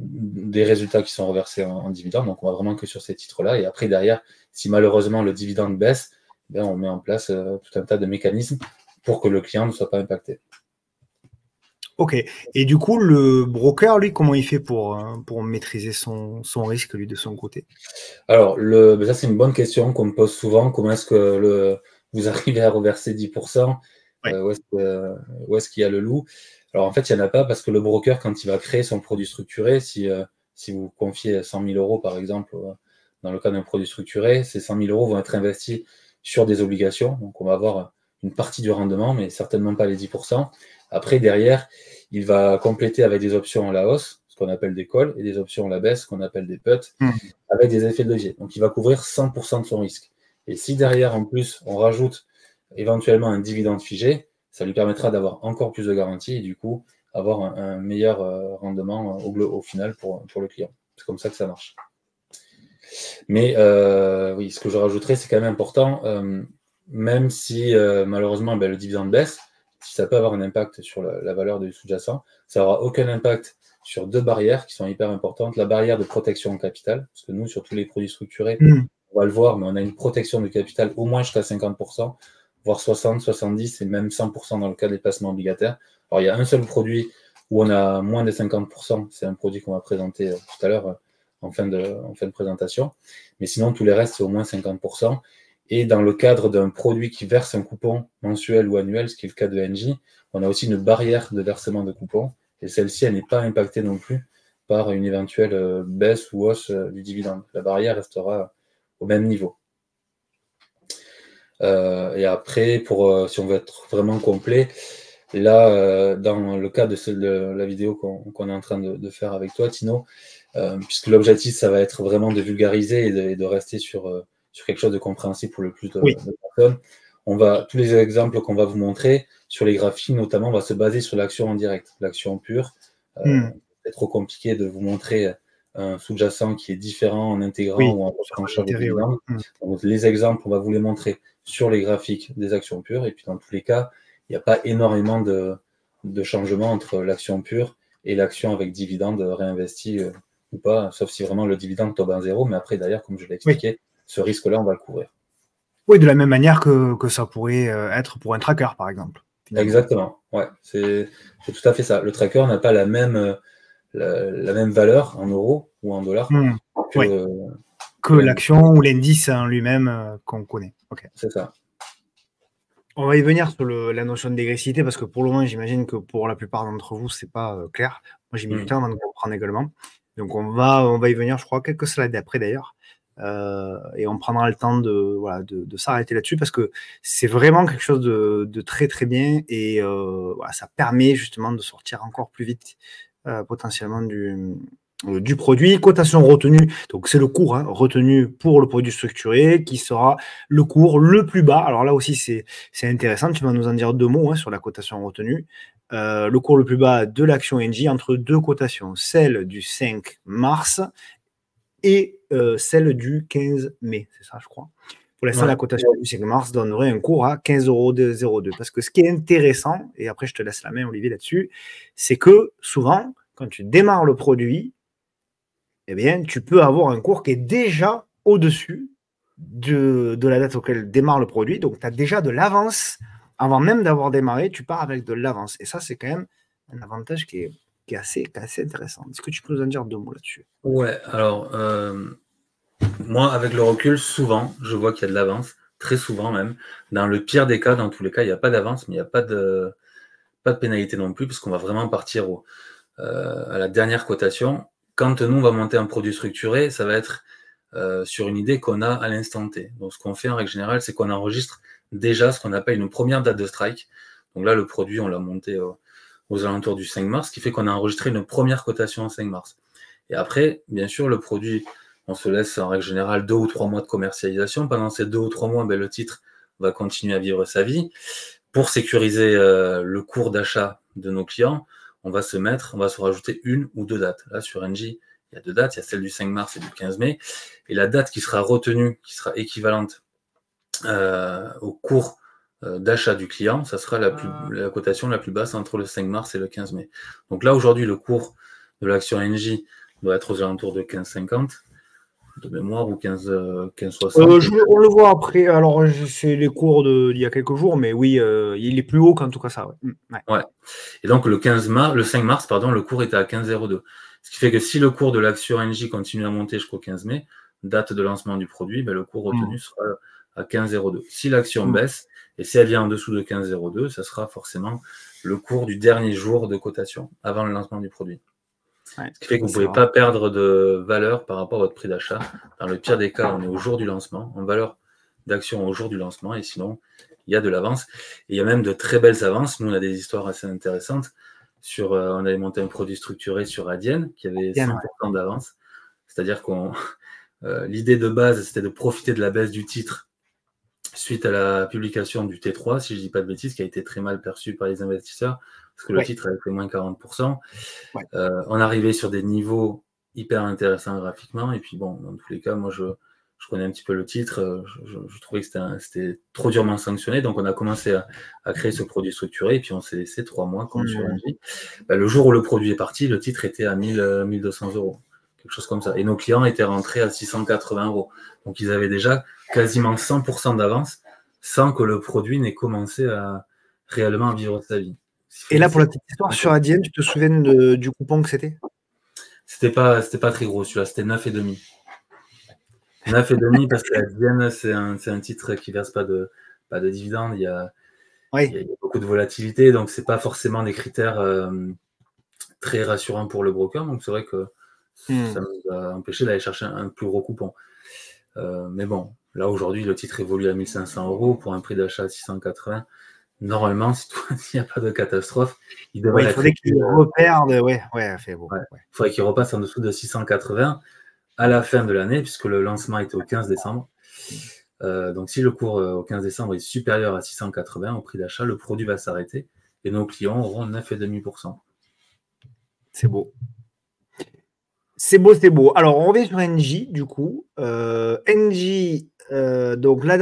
des résultats qui sont reversés en dividendes. Donc, on va vraiment que sur ces titres-là. Et après, derrière, si malheureusement le dividende baisse, ben, on met en place tout un tas de mécanismes pour que le client ne soit pas impacté. Ok. Et du coup, le broker, lui, comment il fait pour maîtriser son risque, lui, de son côté? Alors, ça, c'est une bonne question qu'on me pose souvent. Comment est-ce que vous arrivez à reverser 10%? Où est-ce qu'il y a le loup? Alors, en fait, il n'y en a pas parce que le broker, quand il va créer son produit structuré, si vous confiez 100 000 euros, par exemple, dans le cas d'un produit structuré, ces 100 000 euros vont être investis sur des obligations. Donc, on va avoir une partie du rendement, mais certainement pas les 10%. Après, derrière, il va compléter avec des options à la hausse, ce qu'on appelle des calls, et des options à la baisse, ce qu'on appelle des puts, avec des effets de levier. Donc, il va couvrir 100% de son risque. Et si derrière, en plus, on rajoute éventuellement un dividende figé, ça lui permettra d'avoir encore plus de garanties et du coup, avoir un meilleur rendement au final pour le client. C'est comme ça que ça marche. Mais oui, ce que je rajouterais, c'est quand même important, même si malheureusement le dividende baisse, si ça peut avoir un impact sur la valeur du sous-jacent, ça n'aura aucun impact sur deux barrières qui sont hyper importantes. La barrière de protection en capital, parce que nous, sur tous les produits structurés, on va le voir, mais on a une protection de capital au moins jusqu'à 50%, voire 60, 70 et même 100% dans le cas des placements obligataires. Alors, il y a un seul produit où on a moins de 50%, c'est un produit qu'on va présenter tout à l'heure en fin de présentation. Mais sinon, tous les restes, c'est au moins 50%. Et dans le cadre d'un produit qui verse un coupon mensuel ou annuel, ce qui est le cas de Engie, on a aussi une barrière de versement de coupons. Et celle-ci, elle n'est pas impactée non plus par une éventuelle baisse ou hausse du dividende. La barrière restera au même niveau. Et après, si on veut être vraiment complet, là, dans le cas de la vidéo qu'on est en train de faire avec toi, Tino, puisque l'objectif, ça va être vraiment de vulgariser et de rester sur quelque chose de compréhensible pour le plus de personnes. Tous les exemples qu'on va vous montrer sur les graphiques, notamment, on va se baser sur l'action en direct, l'action pure. C'est trop compliqué de vous montrer un sous-jacent qui est différent en intégrant ou en retranchant le dividende. Donc, les exemples, on va vous les montrer sur les graphiques des actions pures. Et puis, dans tous les cas, il n'y a pas énormément de changements entre l'action pure et l'action avec dividende réinvesti ou pas, sauf si vraiment le dividende tombe à zéro. Mais après, d'ailleurs, comme je l'ai expliqué, ce risque-là, on va le couvrir. Oui, de la même manière que ça pourrait être pour un tracker, par exemple. Finalement. Exactement, ouais, c'est tout à fait ça. Le tracker n'a pas la même valeur en euros ou en dollars que l'action ou l'indice en lui-même qu'on connaît. Okay. C'est ça. On va y venir sur la notion de dégressivité parce que pour le moment, j'imagine que pour la plupart d'entre vous, c'est pas clair. Moi, j'ai mis du temps avant de comprendre également. Donc, on va y venir, je crois, quelques slides après d'ailleurs. Et on prendra le temps de s'arrêter là-dessus parce que c'est vraiment quelque chose de très très bien et ça permet justement de sortir encore plus vite potentiellement du produit, cotation retenue, donc c'est le cours retenu pour le produit structuré qui sera le cours le plus bas. Alors là aussi, c'est intéressant, tu vas nous en dire 2 mots sur la cotation retenue. Le cours le plus bas de l'action NJ entre 2 cotations, celle du 5 mars et celle du 15 mai, c'est ça, je crois. Pour l'instant, la cotation du 5 mars donnerait un cours à 15,02 €. Parce que ce qui est intéressant, et après je te laisse la main, Olivier, là-dessus, c'est que souvent, quand tu démarres le produit, eh bien, tu peux avoir un cours qui est déjà au-dessus de la date auquel démarre le produit. Donc, tu as déjà de l'avance. Avant même d'avoir démarré, tu pars avec de l'avance. Et ça, c'est quand même un avantage qui est assez intéressant. Est-ce que tu peux nous en dire 2 mots là-dessus? Ouais, alors, moi, avec le recul, souvent, je vois qu'il y a de l'avance, très souvent même. Dans le pire des cas, dans tous les cas, il n'y a pas d'avance, mais il n'y a pas de pénalité non plus, puisqu'on va vraiment partir à la dernière cotation. Quand nous, on va monter un produit structuré, ça va être sur une idée qu'on a à l'instant T. Donc, ce qu'on fait en règle générale, c'est qu'on enregistre déjà ce qu'on appelle une première date de strike. Donc là, le produit, on l'a monté aux alentours du 5 mars, ce qui fait qu'on a enregistré une première cotation en 5 mars. Et après, bien sûr, le produit, on se laisse en règle générale 2 ou 3 mois de commercialisation. Pendant ces 2 ou 3 mois, le titre va continuer à vivre sa vie. Pour sécuriser le cours d'achat de nos clients, on va se rajouter 1 ou 2 dates. Là, sur NJ, il y a 2 dates, il y a celle du 5 mars et du 15 mai. Et la date qui sera retenue, qui sera équivalente au cours d'achat du client, ça sera la cotation la plus basse entre le 5 mars et le 15 mai. Donc là, aujourd'hui, le cours de l'action NJ doit être aux alentours de 15,50 de mémoire ou 15,60. On le voit après. Alors, c'est les cours d'il y a quelques jours, mais oui, il est plus haut qu'en tout cas ça. Ouais. Et donc, le 5 mars, le cours était à 15,02. Ce qui fait que si le cours de l'action NJ continue à monter jusqu'au 15 mai, date de lancement du produit, le cours retenu sera à 15,02. Si l'action baisse, et si elle vient en dessous de 15,02, ça sera forcément le cours du dernier jour de cotation, avant le lancement du produit. Ce qui fait que vous ne pouvez pas perdre de valeur par rapport à votre prix d'achat. Dans le pire des cas, on est au jour du lancement, en valeur d'action au jour du lancement, et sinon, il y a de l'avance. Et il y a même de très belles avances. Nous, on a des histoires assez intéressantes. On avait monté un produit structuré sur Adyen qui avait 100% d'avance. C'est-à-dire l'idée de base, c'était de profiter de la baisse du titre suite à la publication du T3, si je ne dis pas de bêtises, qui a été très mal perçu par les investisseurs, parce que le titre avait fait moins 40%. On arrivait sur des niveaux hyper intéressants graphiquement, et puis bon, dans tous les cas, moi je connais un petit peu le titre, je trouvais que c'était trop durement sanctionné, donc on a commencé à créer ce produit structuré, et puis on s'est laissé 3 mois comme sur NJ. Le jour où le produit est parti, le titre était à 1200 €, quelque chose comme ça, et nos clients étaient rentrés à 680 €. Donc ils avaient déjà quasiment 100% d'avance sans que le produit n'ait commencé à réellement vivre sa vie. Et là, pour la petite histoire, sur Adyen, tu te souviens du coupon que c'était? C'était pas très gros, celui-là, c'était 9,5. 9,5 parce qu'Adyen, c'est un titre qui verse pas de dividendes, il y a beaucoup de volatilité, donc c'est pas forcément des critères très rassurants pour le broker, donc c'est vrai que ça nous a empêché d'aller chercher un plus gros coupon. Mais bon, là aujourd'hui, le titre évolue à 1500 € pour un prix d'achat à 680. Normalement, s'il n'y a pas de catastrophe, il devrait il faudrait qu'il reperde. Il faudrait qu'il repasse en dessous de 680 à la fin de l'année, puisque le lancement était au 15 décembre. Donc, si le cours au 15 décembre est supérieur à 680 au prix d'achat, le produit va s'arrêter et nos clients auront 9,5%. C'est beau. C'est beau, c'est beau. Alors, on revient sur NJ, du coup. NJ, donc la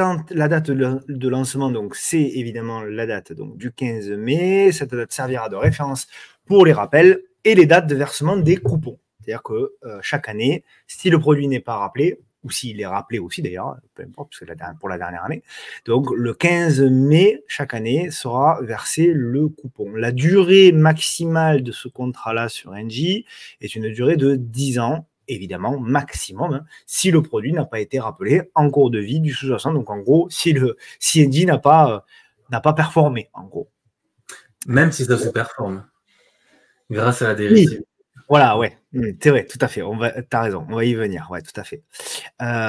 date de lancement, donc c'est évidemment la date donc, du 15 mai. Cette date servira de référence pour les rappels et les dates de versement des coupons. C'est-à-dire que chaque année, si le produit n'est pas rappelé, ou s'il est rappelé aussi d'ailleurs, peu importe, parce que pour la dernière année, donc le 15 mai, chaque année, sera versé le coupon. La durée maximale de ce contrat-là sur NJ est une durée de 10 ans, évidemment, maximum, si le produit n'a pas été rappelé en cours de vie du sous-jacent. Donc en gros, si NJ n'a pas performé, en gros. Même si ça se performe, grâce à la dérive. Voilà, ouais, c'est vrai, tout à fait. Tu as raison, on va y venir, ouais, tout à fait.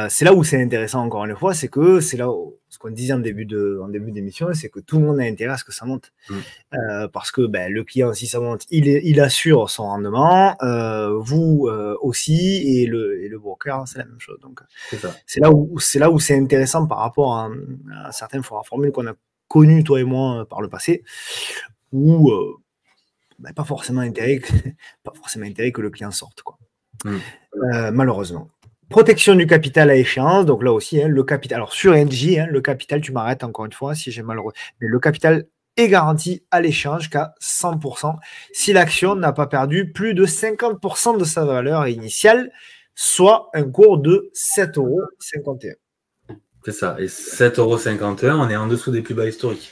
C'est là où c'est intéressant, encore une fois, c'est que c'est là où, ce qu'on disait en début d'émission, c'est que tout le monde a intérêt à ce que ça monte. Parce que le client, si ça monte, il assure son rendement, vous aussi, et le broker, c'est la même chose. Donc, c'est là où c'est intéressant par rapport à certaines formules qu'on a connues, toi et moi, par le passé, où pas forcément intérêt que le client sorte, quoi. Malheureusement. Protection du capital à échéance, donc là aussi, le capital. Alors sur NJ, le capital, tu m'arrêtes encore une fois si j'ai mal. Mais le capital est garanti à l'échange qu'à 100% si l'action n'a pas perdu plus de 50% de sa valeur initiale, soit un cours de 7,51 €. C'est ça. Et 7,51 €, on est en dessous des plus bas historiques.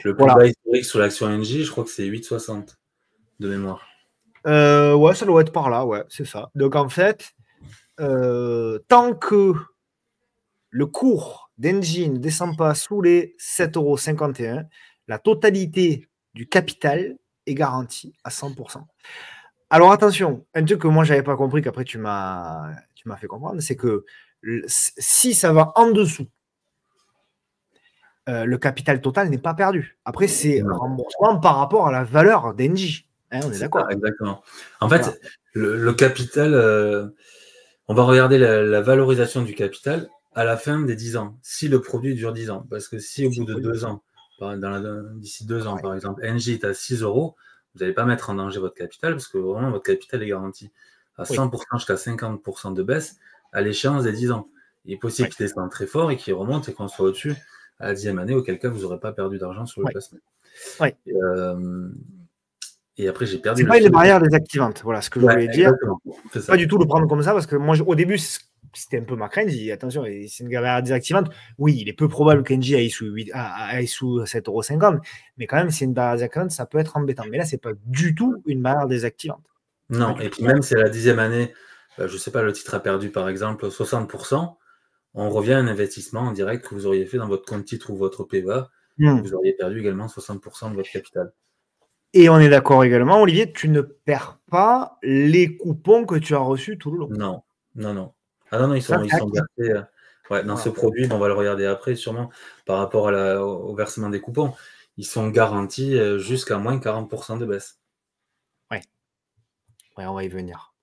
Le plus bas historique sur l'action NJ, je crois que c'est 8,60 de mémoire. Ouais, ça doit être par là, ouais, c'est ça. Donc en fait, tant que le cours d'Engie ne descend pas sous les 7,51 €, la totalité du capital est garantie à 100%. Alors attention, un truc que moi j'avais pas compris, qu'après tu m'as fait comprendre, c'est que si ça va en dessous, le capital total n'est pas perdu. Après, c'est remboursement par rapport à la valeur d'Engie. On est d'accord. Exactement. En fait, le capital, on va regarder la valorisation du capital à la fin des 10 ans, si le produit dure 10 ans. Parce que si au bout de 2 ans, d'ici 2 ans, par exemple, Engie est à 6 €, vous n'allez pas mettre en danger votre capital parce que vraiment, votre capital est garanti à 100% jusqu'à 50% de baisse à l'échéance des 10 ans. Il est possible qu'il descende très fort et qu'il remonte et qu'on soit au-dessus à la 10e année, auquel cas vous n'aurez pas perdu d'argent sur le placement. Et après, j'ai perdu. C'est pas une barrière désactivante, voilà ce que je voulais dire. Pas du tout le prendre comme ça, parce que moi, au début, c'était un peu ma crainte. J'ai dit, attention, c'est une barrière désactivante. Oui, il est peu probable qu'Engie aille sous 7,50 €, mais quand même, c'est une barrière désactivante, ça peut être embêtant. Mais là, c'est pas du tout une barrière désactivante. Non, et puis même si à la 10e année, je sais pas, le titre a perdu par exemple 60%, on revient à un investissement en direct que vous auriez fait dans votre compte titre ou votre PEVA, vous auriez perdu également 60% de votre capital. Et on est d'accord également, Olivier, tu ne perds pas les coupons que tu as reçus tout le long. Non. Ah non, ils sont versés. Dans ce produit, on va le regarder après, sûrement, par rapport au versement des coupons. Ils sont garantis jusqu'à moins 40% de baisse. Ouais, on va y venir.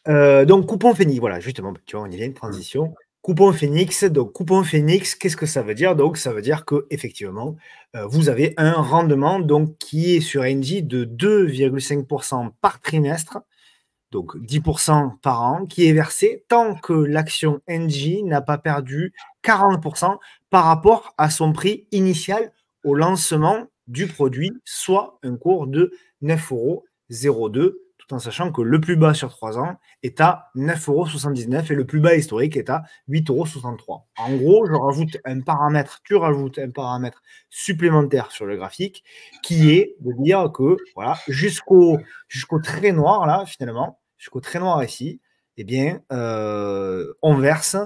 Donc, coupon Phoenix, voilà, justement, tu vois, on y a une transition. Coupon Phoenix, donc coupon Phoenix, qu'est-ce que ça veut dire? Donc, ça veut dire que effectivement, vous avez un rendement donc qui est sur Engie de 2,5% par trimestre, donc 10% par an, qui est versé tant que l'action Engie n'a pas perdu 40% par rapport à son prix initial au lancement du produit, soit un cours de 9,02 €, tout en sachant que le plus bas sur 3 ans est à 9,79 € et le plus bas historique est à 8,63 €. En gros, tu rajoutes un paramètre supplémentaire sur le graphique qui est de dire que voilà, jusqu'au trait noir, là, finalement, jusqu'au trait noir ici, eh bien, on verse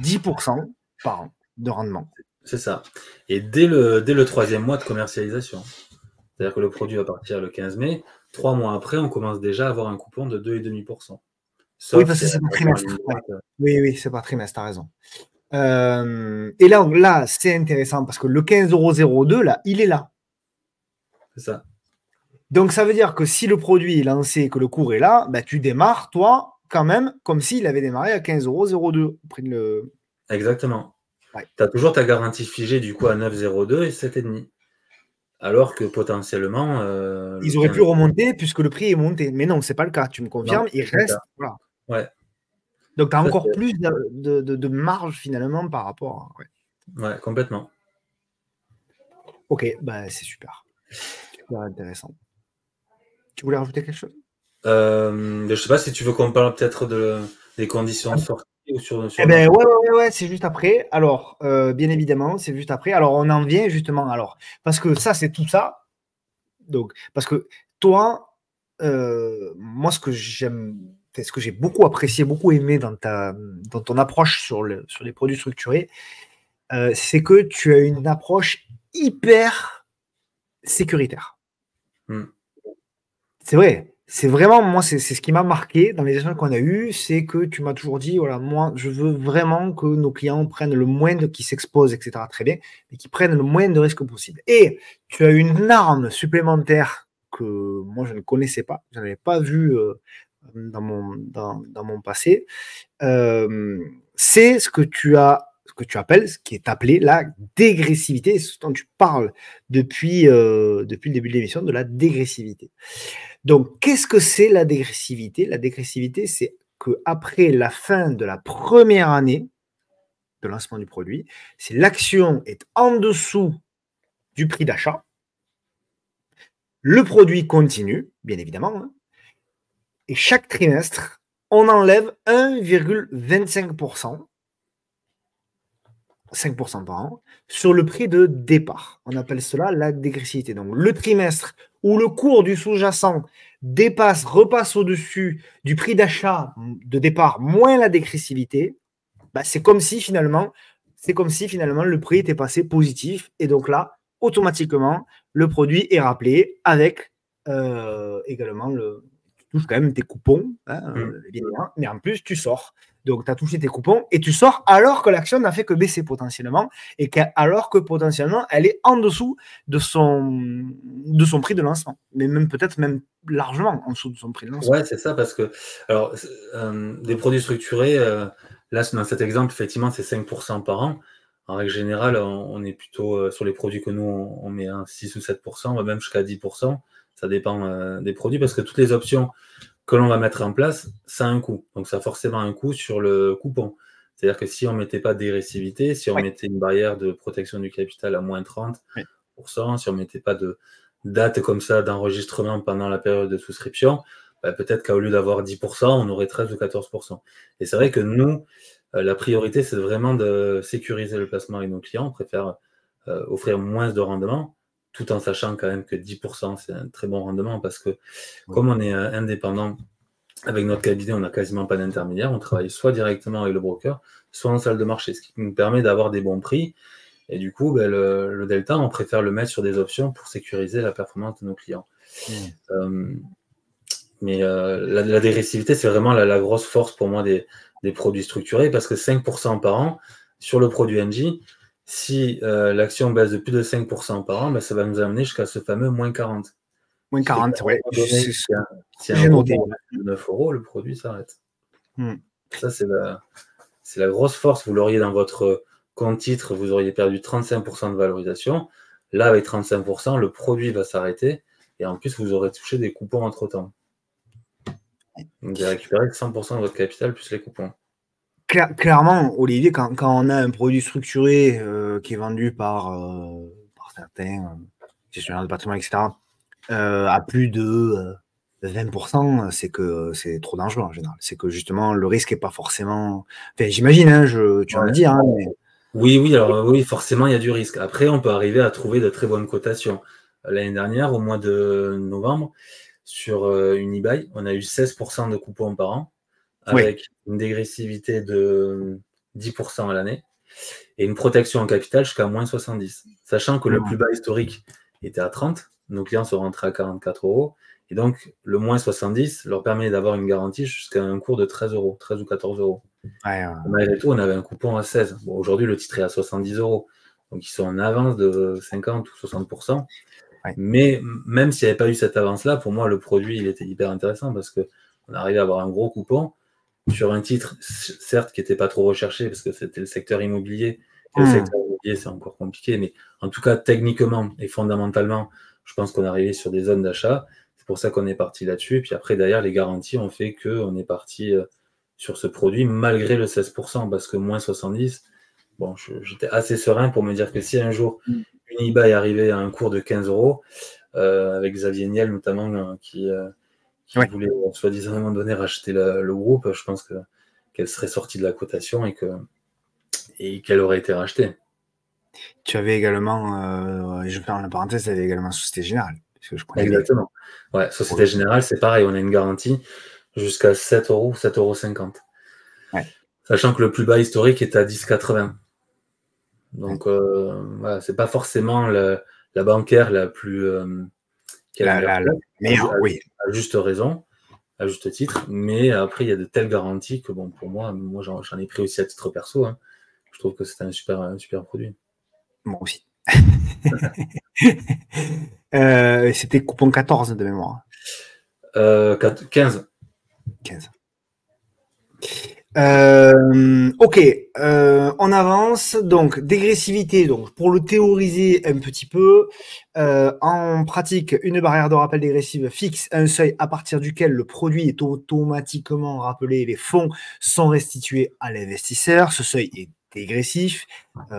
10% par an de rendement. C'est ça. Et dès le 3e mois de commercialisation, c'est-à-dire que le produit va partir le 15 mai, 3 mois après, on commence déjà à avoir un coupon de 2,5%. Oui, parce que c'est par trimestre. Oui, c'est par trimestre, tu as raison. Et là c'est intéressant parce que le 15,02 €, là, il est là. C'est ça. Donc, ça veut dire que si le produit est lancé et que le cours est là, tu démarres, toi, quand même, comme s'il avait démarré à 15,02 €. Exactement. Tu as toujours ta garantie figée du coup à 9,02 et 7,5. Alors que potentiellement. Ils auraient pu remonter puisque le prix est monté. Mais non, ce n'est pas le cas. Tu me confirmes, il reste. Voilà. Ouais. Donc, tu as encore plus de marge finalement par rapport à. Ouais, complètement. Ok, c'est super. Super intéressant. Tu voulais rajouter quelque chose? Je sais pas si tu veux qu'on parle peut-être des conditions de sortie ou sur ouais, c'est juste après. Alors, bien évidemment, c'est juste après. Alors, on en vient justement. Alors, parce que ça, c'est tout ça. Donc, parce que toi, moi, ce que j'ai beaucoup apprécié, beaucoup aimé dans ton approche sur les produits structurés, c'est que tu as une approche hyper sécuritaire. C'est vrai. c'est vraiment, moi, c'est ce qui m'a marqué dans les échanges qu'on a eus, c'est que tu m'as toujours dit, voilà, moi, je veux vraiment que nos clients prennent le moins qui s'exposent, etc. Très bien, mais qu'ils prennent le moins de risques possible. Et tu as une arme supplémentaire que moi, je ne connaissais pas, je n'avais pas vu dans mon passé. C'est ce que tu appelles, ce qui est appelé la dégressivité, ce dont tu parles depuis le début de l'émission, de la dégressivité. Donc, qu'est-ce que c'est la dégressivité? La dégressivité, c'est qu'après la fin de la première année de lancement du produit, si l'action est en dessous du prix d'achat, le produit continue, bien évidemment, hein, et chaque trimestre, on enlève 1,25%, 5% par an, sur le prix de départ. On appelle cela la dégressivité. Donc, le trimestre où le cours du sous-jacent repasse au-dessus du prix d'achat de départ moins la dégressivité, bah, c'est comme si finalement le prix était passé positif. Et donc là, automatiquement, le produit est rappelé avec également tu touches quand même tes coupons, hein, mais en plus, tu sors. Donc, tu as touché tes coupons et tu sors alors que l'action n'a fait que baisser potentiellement et alors que potentiellement, elle est en dessous de son prix de lancement. Mais peut-être même largement en dessous de son prix de lancement. Ouais, c'est ça, parce que alors, des produits structurés, là, dans cet exemple, effectivement, c'est 5% par an. En règle générale, on est plutôt sur les produits que nous, on met un 6 ou 7%, on va même jusqu'à 10%. Ça dépend des produits, parce que toutes les options que l'on va mettre en place, ça a un coût. Donc, ça a forcément un coût sur le coupon. C'est-à-dire que si on ne mettait pas de dégressivité, si on mettait une barrière de protection du capital à moins 30%, si on ne mettait pas de date comme ça d'enregistrement pendant la période de souscription, bah, peut-être qu'au lieu d'avoir 10%, on aurait 13 ou 14%. Et c'est vrai que nous, la priorité, c'est vraiment de sécuriser le placement avec nos clients. On préfère offrir moins de rendement, tout en sachant quand même que 10%, c'est un très bon rendement, parce que comme on est indépendant, avec notre cabinet, on n'a quasiment pas d'intermédiaire. On travaille soit directement avec le broker, soit en salle de marché, ce qui nous permet d'avoir des bons prix. Et du coup, ben, le delta, on préfère le mettre sur des options pour sécuriser la performance de nos clients. Mais la dégressivité, c'est vraiment la grosse force pour moi des produits structurés, parce que 5% par an sur le produit NJ, si l'action baisse de plus de 5% par an, ben, ça va nous amener jusqu'à ce fameux moins 40. Moins 40, ouais. Si un euro de 9 euros, le produit s'arrête. Ça, c'est la grosse force. Vous l'auriez dans votre compte titre, vous auriez perdu 35% de valorisation. Là, avec 35%, le produit va s'arrêter. Et en plus, vous aurez touché des coupons entre-temps. Donc, vous avez récupéré 100% de votre capital plus les coupons. Clairement, Olivier, quand on a un produit structuré qui est vendu par certains gestionnaires de patrimoine, etc., à plus de 20%, c'est que c'est trop dangereux en général. C'est que justement, le risque n'est pas forcément. Enfin, j'imagine, hein, tu vas me dire. Hein, mais... Oui, alors oui, forcément, il y a du risque. Après, on peut arriver à trouver de très bonnes cotations. L'année dernière, au mois de novembre, sur une eBay, on a eu 16% de coupons par an, avec une dégressivité de 10% à l'année et une protection en capital jusqu'à moins 70. Sachant que le plus bas historique était à 30, nos clients sont rentrés à 44 euros. Et donc, le moins 70 leur permet d'avoir une garantie jusqu'à un cours de 13 euros, 13 ou 14 euros. Malgré tout, on avait un coupon à 16. Bon, aujourd'hui, le titre est à 70 euros. Donc, ils sont en avance de 50 ou 60%. Mais même s'il n'y avait pas eu cette avance-là, pour moi, le produit, il était hyper intéressant, parce qu'on arrivait à avoir un gros coupon sur un titre, certes, qui n'était pas trop recherché, parce que c'était le secteur immobilier. Et le secteur immobilier, c'est encore compliqué. Mais en tout cas, techniquement et fondamentalement, je pense qu'on est arrivé sur des zones d'achat. C'est pour ça qu'on est parti là-dessus. Et puis après, derrière, les garanties ont fait qu'on est parti sur ce produit, malgré le 16%, parce que moins 70, bon, j'étais assez serein pour me dire que si un jour une eBay est arrivée à un cours de 15 euros, avec Xavier Niel notamment, qui voulait soi-disant à un moment donné racheter le groupe, je pense qu'elle serait sortie de la cotation et qu'elle aurait été rachetée. Tu avais également, je vais faire une parenthèse, tu avais également Société Générale. Parce que je connais Exactement. Ouais, Société Générale, c'est pareil, on a une garantie jusqu'à 7 euros, 7,50 €. Sachant que le plus bas historique est à 10,80. Donc, voilà, c'est pas forcément la bancaire la plus qui a une vertu, oui. à juste raison, à juste titre, mais après, il y a de telles garanties que, bon, pour moi j'en ai pris aussi à titre perso, hein. Je trouve que c'est un super produit. Moi aussi. C'était coupon 14 de mémoire. 15. 15. Ok, on avance. Donc, dégressivité, donc, pour le théoriser un petit peu, en pratique, une barrière de rappel dégressive fixe un seuil à partir duquel le produit est automatiquement rappelé et les fonds sont restitués à l'investisseur. Ce seuil est dégressif,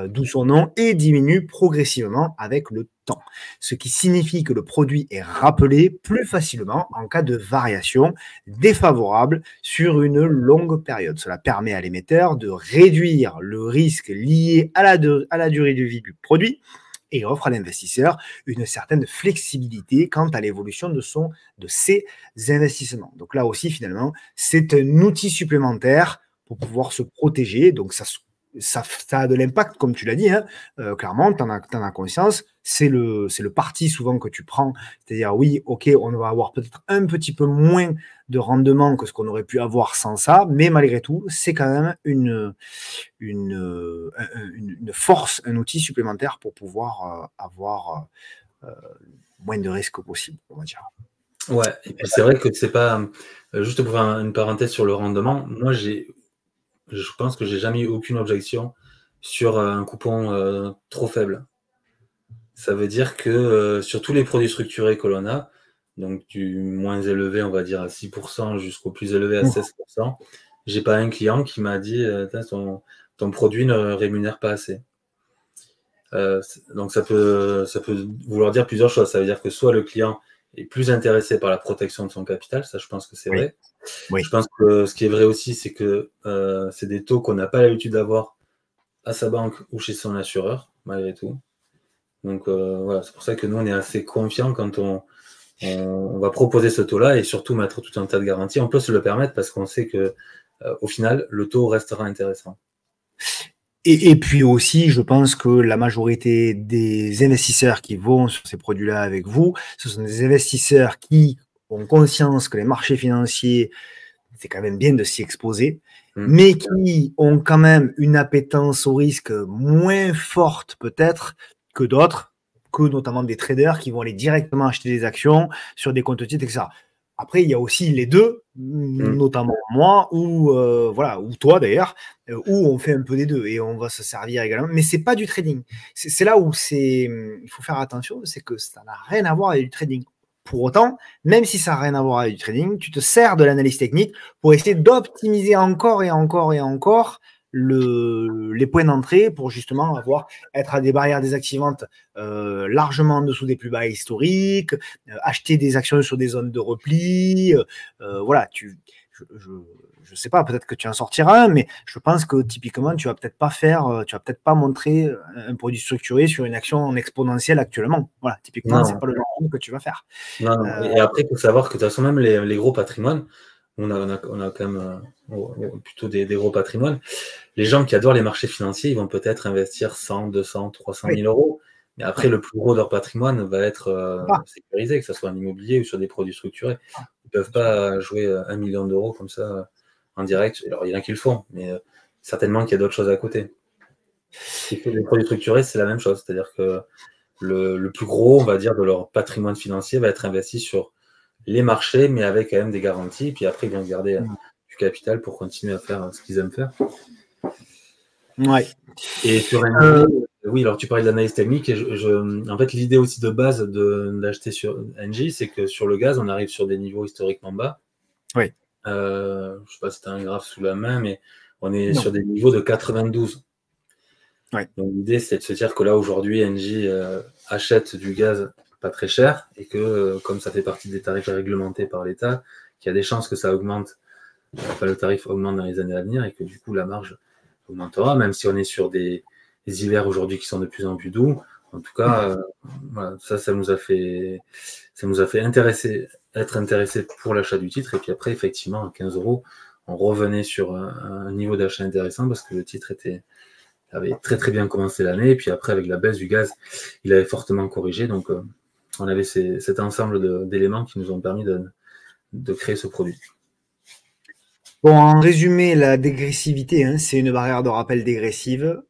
d'où son nom, et diminue progressivement avec le temps. Ce qui signifie que le produit est rappelé plus facilement en cas de variation défavorable sur une longue période. Cela permet à l'émetteur de réduire le risque lié à la durée de vie du produit et offre à l'investisseur une certaine flexibilité quant à l'évolution de ses investissements. Donc là aussi, finalement, c'est un outil supplémentaire pour pouvoir se protéger. Donc ça a de l'impact, comme tu l'as dit, hein. Clairement, tu en as conscience. C'est le parti souvent que tu prends. C'est-à-dire, oui, ok, on va avoir peut-être un petit peu moins de rendement que ce qu'on aurait pu avoir sans ça, mais malgré tout, c'est quand même une force, un outil supplémentaire pour pouvoir avoir moins de risques possible, on va dire. Ouais, et puis c'est vrai que c'est pas... juste pour faire une parenthèse sur le rendement, moi je pense que j'ai jamais eu aucune objection sur un coupon trop faible. Ça veut dire que sur tous les produits structurés que l'on a, donc du moins élevé, on va dire à 6% jusqu'au plus élevé à 16%, j'ai pas un client qui m'a dit ton produit ne rémunère pas assez. Donc ça peut vouloir dire plusieurs choses. Ça veut dire que soit le client est plus intéressé par la protection de son capital, ça je pense que c'est vrai. Oui. Je pense que ce qui est vrai aussi, c'est que c'est des taux qu'on n'a pas l'habitude d'avoir à sa banque ou chez son assureur, malgré tout. Donc voilà, c'est pour ça que nous, on est assez confiants quand on va proposer ce taux-là et surtout mettre tout un tas de garanties. On peut se le permettre parce qu'on sait que au final, le taux restera intéressant. Et puis aussi, je pense que la majorité des investisseurs qui vont sur ces produits-là avec vous, ce sont des investisseurs qui ont conscience que les marchés financiers, c'est quand même bien de s'y exposer, mais qui ont quand même une appétence au risque moins forte peut-être que d'autres, que notamment des traders qui vont aller directement acheter des actions sur des comptes titres, etc. Après, il y a aussi les deux, notamment moi, ou toi d'ailleurs, où on fait un peu des deux et on va se servir également. Mais c'est pas du trading. C'est là où il faut faire attention, c'est que ça n'a rien à voir avec du trading. Pour autant, même si ça n'a rien à voir avec du trading, tu te sers de l'analyse technique pour essayer d'optimiser encore et encore et encore les points d'entrée pour justement être à des barrières désactivantes largement en dessous des plus bas historiques, acheter des actions sur des zones de repli. Voilà, je sais pas, peut-être que tu en sortiras un, mais je pense que typiquement, tu vas peut-être pas montrer un produit structuré sur une action en exponentielle actuellement. Voilà, typiquement, c'est pas le genre que tu vas faire. Non. Et après, il faut savoir que de toute façon, même les gros patrimoines, on a quand même plutôt des gros patrimoines. Les gens qui adorent les marchés financiers, ils vont peut-être investir 100, 200, 300 000 euros. Mais après, le plus gros de leur patrimoine va être sécurisé, que ce soit en immobilier ou sur des produits structurés. Ils ne peuvent pas jouer 1 million d'euros comme ça en direct. Alors, il y en a qui le font, mais certainement qu'il y a d'autres choses à côté. Les produits structurés, c'est la même chose. C'est-à-dire que le plus gros, on va dire, de leur patrimoine financier va être investi sur les marchés, mais avec quand même des garanties. Et puis après, ils vont garder du capital pour continuer à faire ce qu'ils aiment faire. Ouais. Et sur NJ, oui, alors tu parlais d'analyse technique. En fait, l'idée aussi de base d'acheter sur NJ, c'est que sur le gaz, on arrive sur des niveaux historiquement bas. Oui. Je ne sais pas si tu as un graphe sous la main, mais on est sur des niveaux de 92. Ouais. Donc l'idée, c'est de se dire que là, aujourd'hui, NJ achète du gaz pas très cher et que, comme ça fait partie des tarifs réglementés par l'État, qu'il y a des chances que ça augmente, le tarif augmente dans les années à venir et que du coup, la marge augmentera, même si on est sur des hivers aujourd'hui qui sont de plus en plus doux. En tout cas, voilà, ça nous a fait être intéressé pour l'achat du titre. Et puis après, effectivement, à 15 euros, on revenait sur un niveau d'achat intéressant parce que le titre avait très très bien commencé l'année. Et puis après, avec la baisse du gaz, il avait fortement corrigé. Donc on avait cet ensemble d'éléments qui nous ont permis de créer ce produit. Bon, en résumé, la dégressivité, hein, c'est une barrière de rappel dégressive,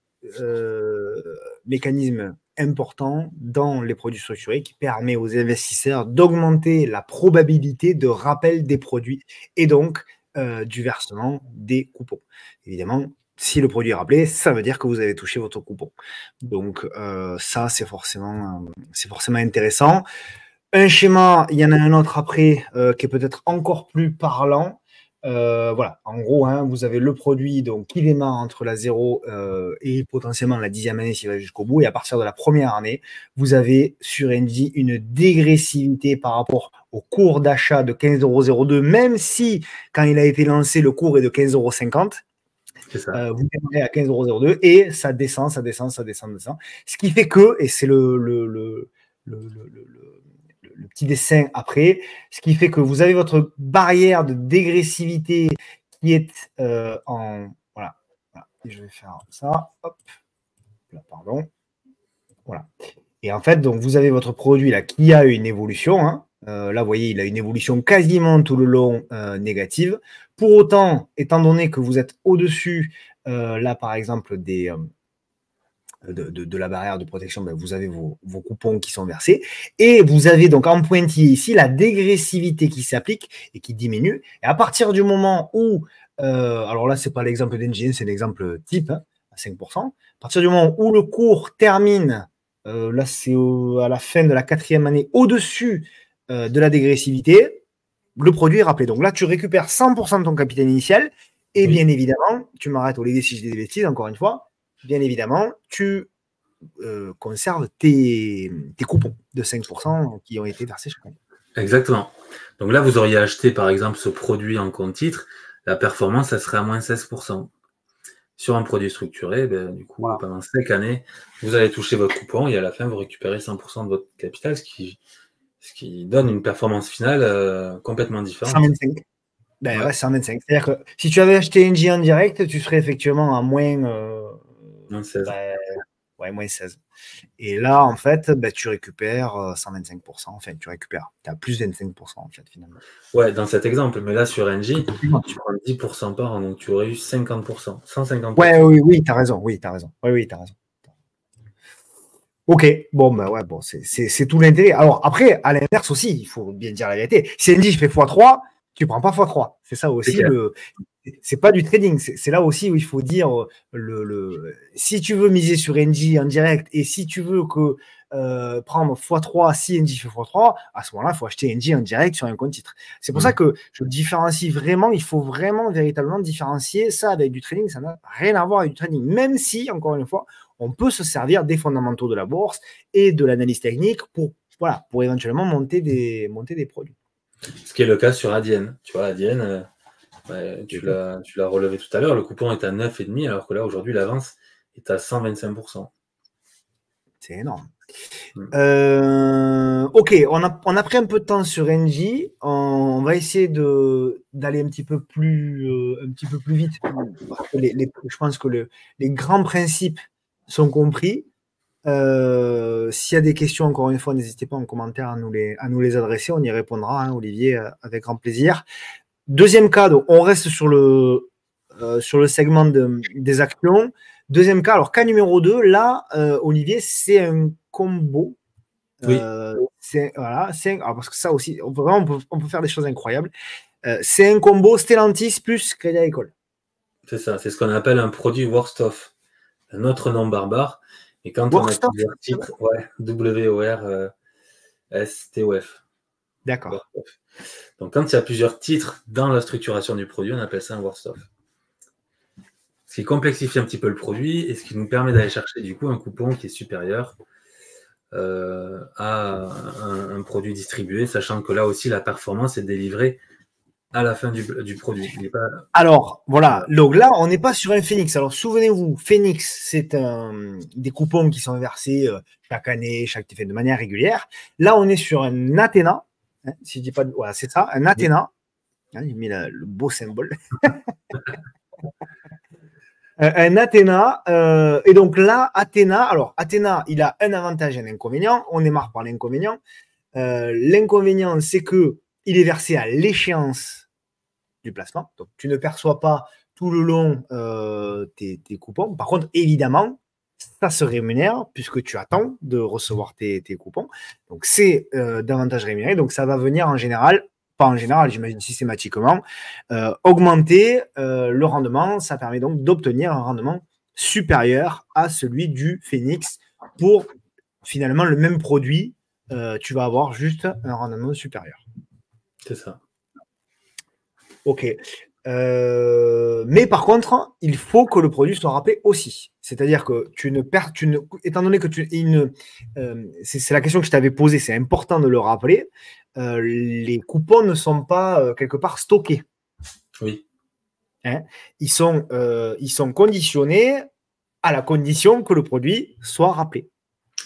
mécanisme important dans les produits structurés qui permet aux investisseurs d'augmenter la probabilité de rappel des produits et donc du versement des coupons. Évidemment, si le produit est rappelé, ça veut dire que vous avez touché votre coupon. Donc ça, c'est forcément intéressant. Un schéma, il y en a un autre après qui est peut-être encore plus parlant. Voilà, en gros, hein, vous avez le produit donc, qui démarre entre la 0 et potentiellement la 10e année s'il va jusqu'au bout. Et à partir de la première année, vous avez sur Engie une dégressivité par rapport au cours d'achat de 15,02 €, même si quand il a été lancé, le cours est de 15,50 €. Vous démarrez à 15,02 € et ça descend, ça descend, ça descend, ça descend. Ce qui fait que, et c'est le petit dessin après, ce qui fait que vous avez votre barrière de dégressivité qui est en... Voilà. Et je vais faire ça. Hop. Là, pardon. Voilà. Et en fait, donc, vous avez votre produit là qui a une évolution. Hein. Là, vous voyez, il a une évolution quasiment tout le long négative. Pour autant, étant donné que vous êtes au-dessus, là, par exemple, de la barrière de protection, ben vous avez vos coupons qui sont versés. Et vous avez donc en pointillé ici la dégressivité qui s'applique et qui diminue. Et à partir du moment où, alors là, ce n'est pas l'exemple d'Engie, c'est l'exemple type, hein, à 5%. À partir du moment où le cours termine, là, c'est à la fin de la 4e année, au-dessus de la dégressivité, le produit est rappelé. Donc là, tu récupères 100% de ton capital initial. Et bien évidemment, tu m'arrêtes Olivier si je dis des bêtises, encore une fois, bien évidemment, tu conserves tes coupons de 5% qui ont été versés chaque année. Exactement. Donc là, vous auriez acheté, par exemple, ce produit en compte titre, la performance, ça serait à moins 16%. Sur un produit structuré, ben, du coup, pendant 5 années, vous allez toucher votre coupon et à la fin, vous récupérez 100% de votre capital, ce qui donne une performance finale complètement différente. 125. Ben ouais, 125. C'est-à-dire que si tu avais acheté Engie en direct, tu serais effectivement à moins... moins 16. Ben, ouais, moins 16. Et là, en fait, ben, tu récupères 125%. Enfin, tu as plus de 25%, en fait, finalement. Ouais, dans cet exemple. Mais là, sur Engie, tu prends 10% par an, donc tu aurais eu 50%. 150%. Ouais, oui, tu as raison. Oui, tu as raison. Oui, tu as raison. Ok, bon, ben ouais, bon, c'est tout l'intérêt. Alors, après, à l'inverse aussi, il faut bien dire la vérité. Si Engie fait x3, tu ne prends pas x3. C'est ça aussi c'est pas du trading, c'est là aussi où il faut dire si tu veux miser sur Engie en direct et si tu veux prendre x3 si Engie fait x3, à ce moment-là, il faut acheter Engie en direct sur un compte titre. C'est pour ça que je différencie vraiment, il faut vraiment véritablement différencier ça avec du trading, ça n'a rien à voir avec du trading, même si, encore une fois, on peut se servir des fondamentaux de la bourse et de l'analyse technique pour éventuellement monter des produits. Ce qui est le cas sur Adyen. Tu vois, Adyen, tu l'as relevé tout à l'heure, le coupon est à 9,5, alors que là, aujourd'hui, l'avance est à 125%. C'est énorme. Ok, on a pris un peu de temps sur Engie. On va essayer d'aller un petit peu plus vite. Je pense que les grands principes sont compris. S'il y a des questions, encore une fois, n'hésitez pas en commentaire à nous les adresser. On y répondra, hein, Olivier, avec grand plaisir. Deuxième cas, donc, on reste sur le segment des actions. Deuxième cas, alors cas numéro 2, là, Olivier, c'est un combo. Oui. Parce que ça aussi, on peut faire des choses incroyables. C'est un combo Stellantis plus Crédit Agricole. C'est ça, c'est ce qu'on appelle un produit worst of. Un autre nom barbare. Et quand on a plusieurs titres, W-O-R-S-T-O-F. D'accord. Donc quand il y a plusieurs titres dans la structuration du produit, on appelle ça un worst of. Ce qui complexifie un petit peu le produit et ce qui nous permet d'aller chercher du coup un coupon qui est supérieur à un produit distribué, sachant que là aussi la performance est délivrée à la fin du produit. Alors, voilà. Donc là, on n'est pas sur un Phoenix. Alors, souvenez-vous, Phoenix, c'est des coupons qui sont versés chaque année, de manière régulière. Là, on est sur un Athena. Hein, si je dis pas voilà, c'est ça, un Athena. Hein, j'ai mis le beau symbole. Un Athena. Et donc là, Athena, il a un avantage et un inconvénient. On démarre par l'inconvénient. L'inconvénient, c'est qu'il est versé à l'échéance du placement. Donc, tu ne perçois pas tout le long tes coupons. Par contre, évidemment, ça se rémunère puisque tu attends de recevoir tes coupons. Donc, c'est davantage rémunéré. Donc, ça va venir en général, pas en général, j'imagine systématiquement, augmenter le rendement. Ça permet donc d'obtenir un rendement supérieur à celui du Phoenix pour finalement le même produit. Tu vas avoir juste un rendement supérieur. C'est ça. Ok. Mais par contre, il faut que le produit soit rappelé aussi. C'est-à-dire que étant donné que c'est la question que je t'avais posée, c'est important de le rappeler. Les coupons ne sont pas quelque part stockés. Oui. Hein, ils sont conditionnés à la condition que le produit soit rappelé.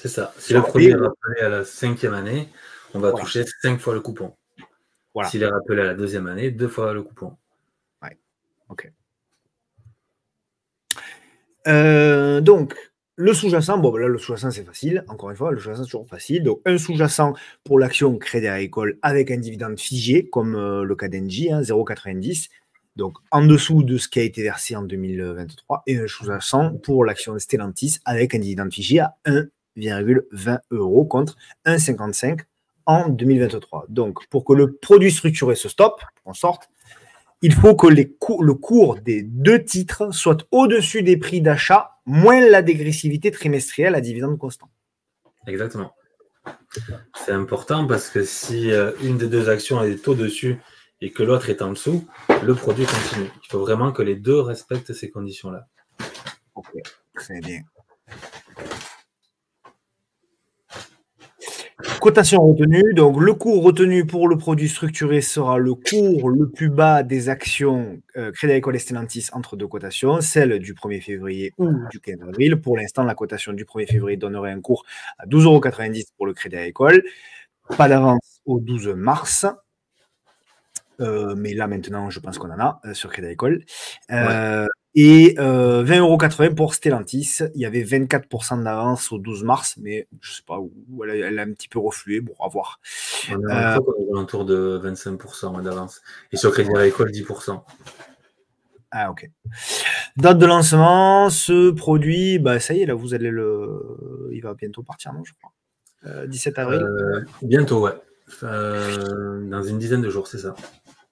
C'est ça. Si le produit est rappelé à la 5e année, on va toucher 5 fois le coupon. Voilà. S'il est rappelé à la 2e année, 2 fois le coupon. Ouais. Ok. Donc, le sous-jacent, bon, là, le sous-jacent, c'est facile. Encore une fois, le sous-jacent, c'est toujours facile. Donc, un sous-jacent pour l'action Crédit Agricole avec un dividende figé, comme le cas d'Engie, 0,90. Donc, en dessous de ce qui a été versé en 2023. Et un sous-jacent pour l'action Stellantis avec un dividende figé à 1,20 € contre 1,55 en 2023. Donc, pour que le produit structuré se stoppe, qu'on sorte, il faut que le cours des deux titres soit au-dessus des prix d'achat, moins la dégressivité trimestrielle à dividende constant. Exactement. C'est important parce que si une des deux actions est au-dessus et que l'autre est en dessous, le produit continue. Il faut vraiment que les deux respectent ces conditions-là. Ok, très bien. Cotation retenue, donc le cours retenu pour le produit structuré sera le cours le plus bas des actions Crédit Agricole et Stellantis entre deux cotations, celle du 1er février ou du 15 avril. Pour l'instant, la cotation du 1er février donnerait un cours à 12,90 € pour le Crédit Agricole. Pas d'avance au 12 mars. Mais là, maintenant, je pense qu'on en a sur Crédit Agricole. Et 20,80 € pour Stellantis. Il y avait 24% d'avance au 12 mars, mais je ne sais pas où elle a un petit peu reflué. Bon, à voir. On a autour de 25% d'avance. Et sur Crédit Agricole, 10%. Ah, ok. Date de lancement, ce produit, bah, ça y est, là, vous allez il va bientôt partir, non, je crois. 17 avril. Bientôt, ouais. Dans une dizaine de jours, c'est ça.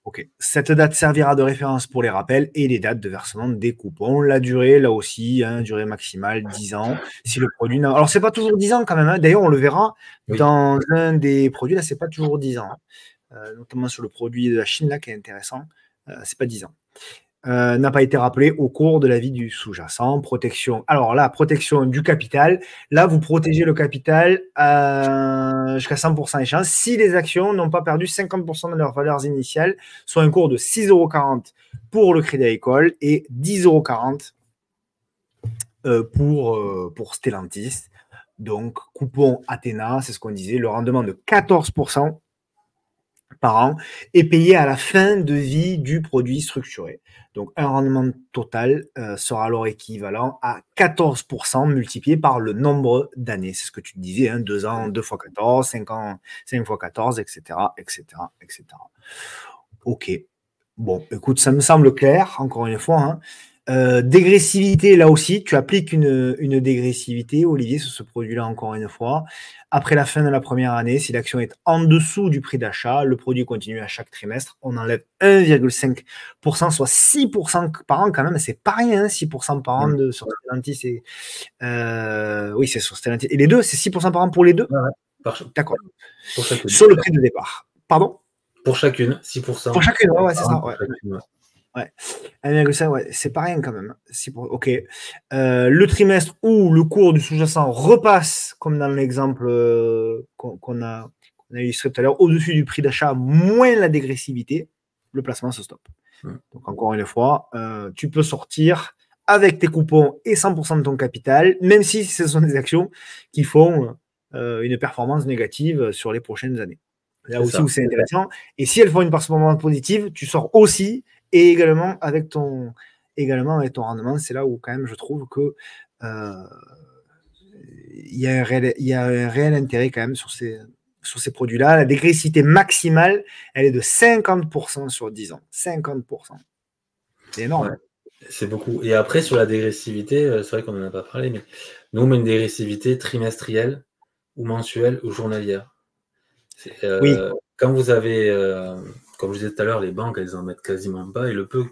Ok. Cette date servira de référence pour les rappels et les dates de versement des coupons. La durée, là aussi, durée maximale, 10 ans. Si le produit Alors, c'est pas toujours 10 ans quand même. Hein. D'ailleurs, on le verra dans un des produits. Là, c'est pas toujours 10 ans. Notamment sur le produit de la Chine, là, qui est intéressant. C'est pas 10 ans. N'a pas été rappelé au cours de la vie du sous-jacent. Protection. Alors là, protection du capital. Là, vous protégez le capital jusqu'à 100% échéance si les actions n'ont pas perdu 50% de leurs valeurs initiales, soit un cours de 6,40 € pour le Crédit Agricole et 10,40 € pour Stellantis. Donc, coupon Athéna, c'est ce qu'on disait, le rendement de 14% par an est payé à la fin de vie du produit structuré. Donc, un rendement total sera alors équivalent à 14% multiplié par le nombre d'années. C'est ce que tu disais, 2 ans, 2 fois 14, 5 ans, 5 fois 14, etc., etc., etc. Ok. Bon, écoute, ça me semble clair, encore une fois. Dégressivité, là aussi, tu appliques une dégressivité, Olivier, sur ce produit-là, encore une fois. Après la fin de la première année, si l'action est en dessous du prix d'achat, le produit continue à chaque trimestre. On enlève 1,5%, soit 6% par an quand même. C'est pas rien, 6% par an sur Stellantis. Oui, c'est sur Stellantis. Et les deux, c'est 6% par an pour les deux. D'accord. Sur le prix de départ. Pardon? Pour chacune, 6%. Pour chacune, ouais, c'est ça. Ouais. 1,5, ouais, c'est pas rien quand même. Ok. Le trimestre où le cours du sous-jacent repasse, comme dans l'exemple qu'on a illustré tout à l'heure, au-dessus du prix d'achat, moins la dégressivité, le placement se stoppe. Donc, encore une fois, tu peux sortir avec tes coupons et 100% de ton capital, même si ce sont des actions qui font une performance négative sur les prochaines années. Là aussi où c'est intéressant. Et si elles font une performance positive, tu sors aussi et également avec ton rendement. C'est là où quand même je trouve que il y a un réel intérêt quand même sur sur ces produits-là. La dégressivité maximale, elle est de 50% sur 10 ans. 50%. C'est énorme. Ouais, c'est beaucoup. Et après, sur la dégressivité, c'est vrai qu'on n'en a pas parlé, mais nous, on met une dégressivité trimestrielle ou mensuelle ou journalière. Oui. Quand vous avez, comme je disais tout à l'heure, les banques, elles en mettent quasiment pas, et le peu,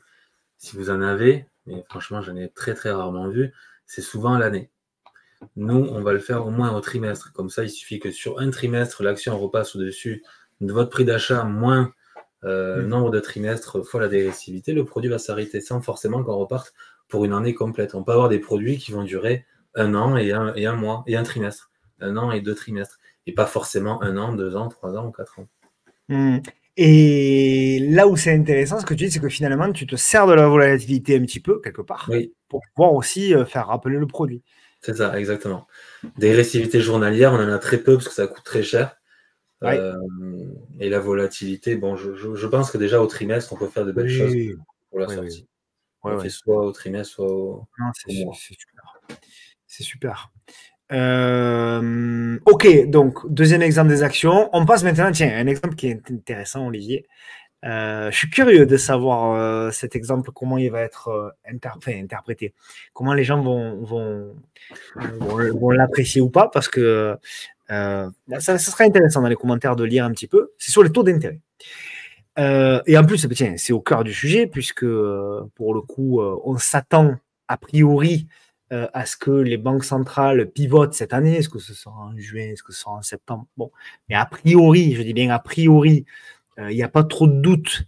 si vous en avez, mais franchement, j'en ai très très rarement vu, c'est souvent à l'année. Nous, on va le faire au moins au trimestre. Comme ça, il suffit que sur un trimestre, l'action repasse au-dessus de votre prix d'achat moins nombre de trimestres fois la dégressivité, le produit va s'arrêter sans forcément qu'on reparte pour une année complète. On peut avoir des produits qui vont durer 1 an et un mois, et un trimestre, 1 an et 2 trimestres, et pas forcément 1 an, 2 ans, 3 ans ou 4 ans. Et là où c'est intéressant, ce que tu dis, c'est que finalement, tu te sers de la volatilité un petit peu, quelque part, Oui, pour pouvoir aussi faire rappeler le produit. c'est ça, exactement. Dégressivité journalière, on en a très peu parce que ça coûte très cher. Ouais. Et la volatilité, bon, je pense que déjà au trimestre, on peut faire de belles choses Oui, pour la oui, oui. sortie. Ouais, On ouais. fait soit au trimestre, soit au Non, mois. c'est super. C'est super. Ok, donc deuxième exemple des actions. On passe maintenant, tiens, un exemple qui est intéressant, Olivier. Je suis curieux de savoir cet exemple, comment il va être interprété, comment les gens vont l'apprécier ou pas, parce que ça sera intéressant dans les commentaires de lire un petit peu. C'est sur les taux d'intérêt. Et en plus, tiens, c'est au cœur du sujet, puisque pour le coup, on s'attend a priori à ce que les banques centrales pivotent cette année. Est-ce que ce sera en juin? Est-ce que ce sera en septembre? Bon, mais a priori, je dis bien a priori, il n'y a pas trop de doute,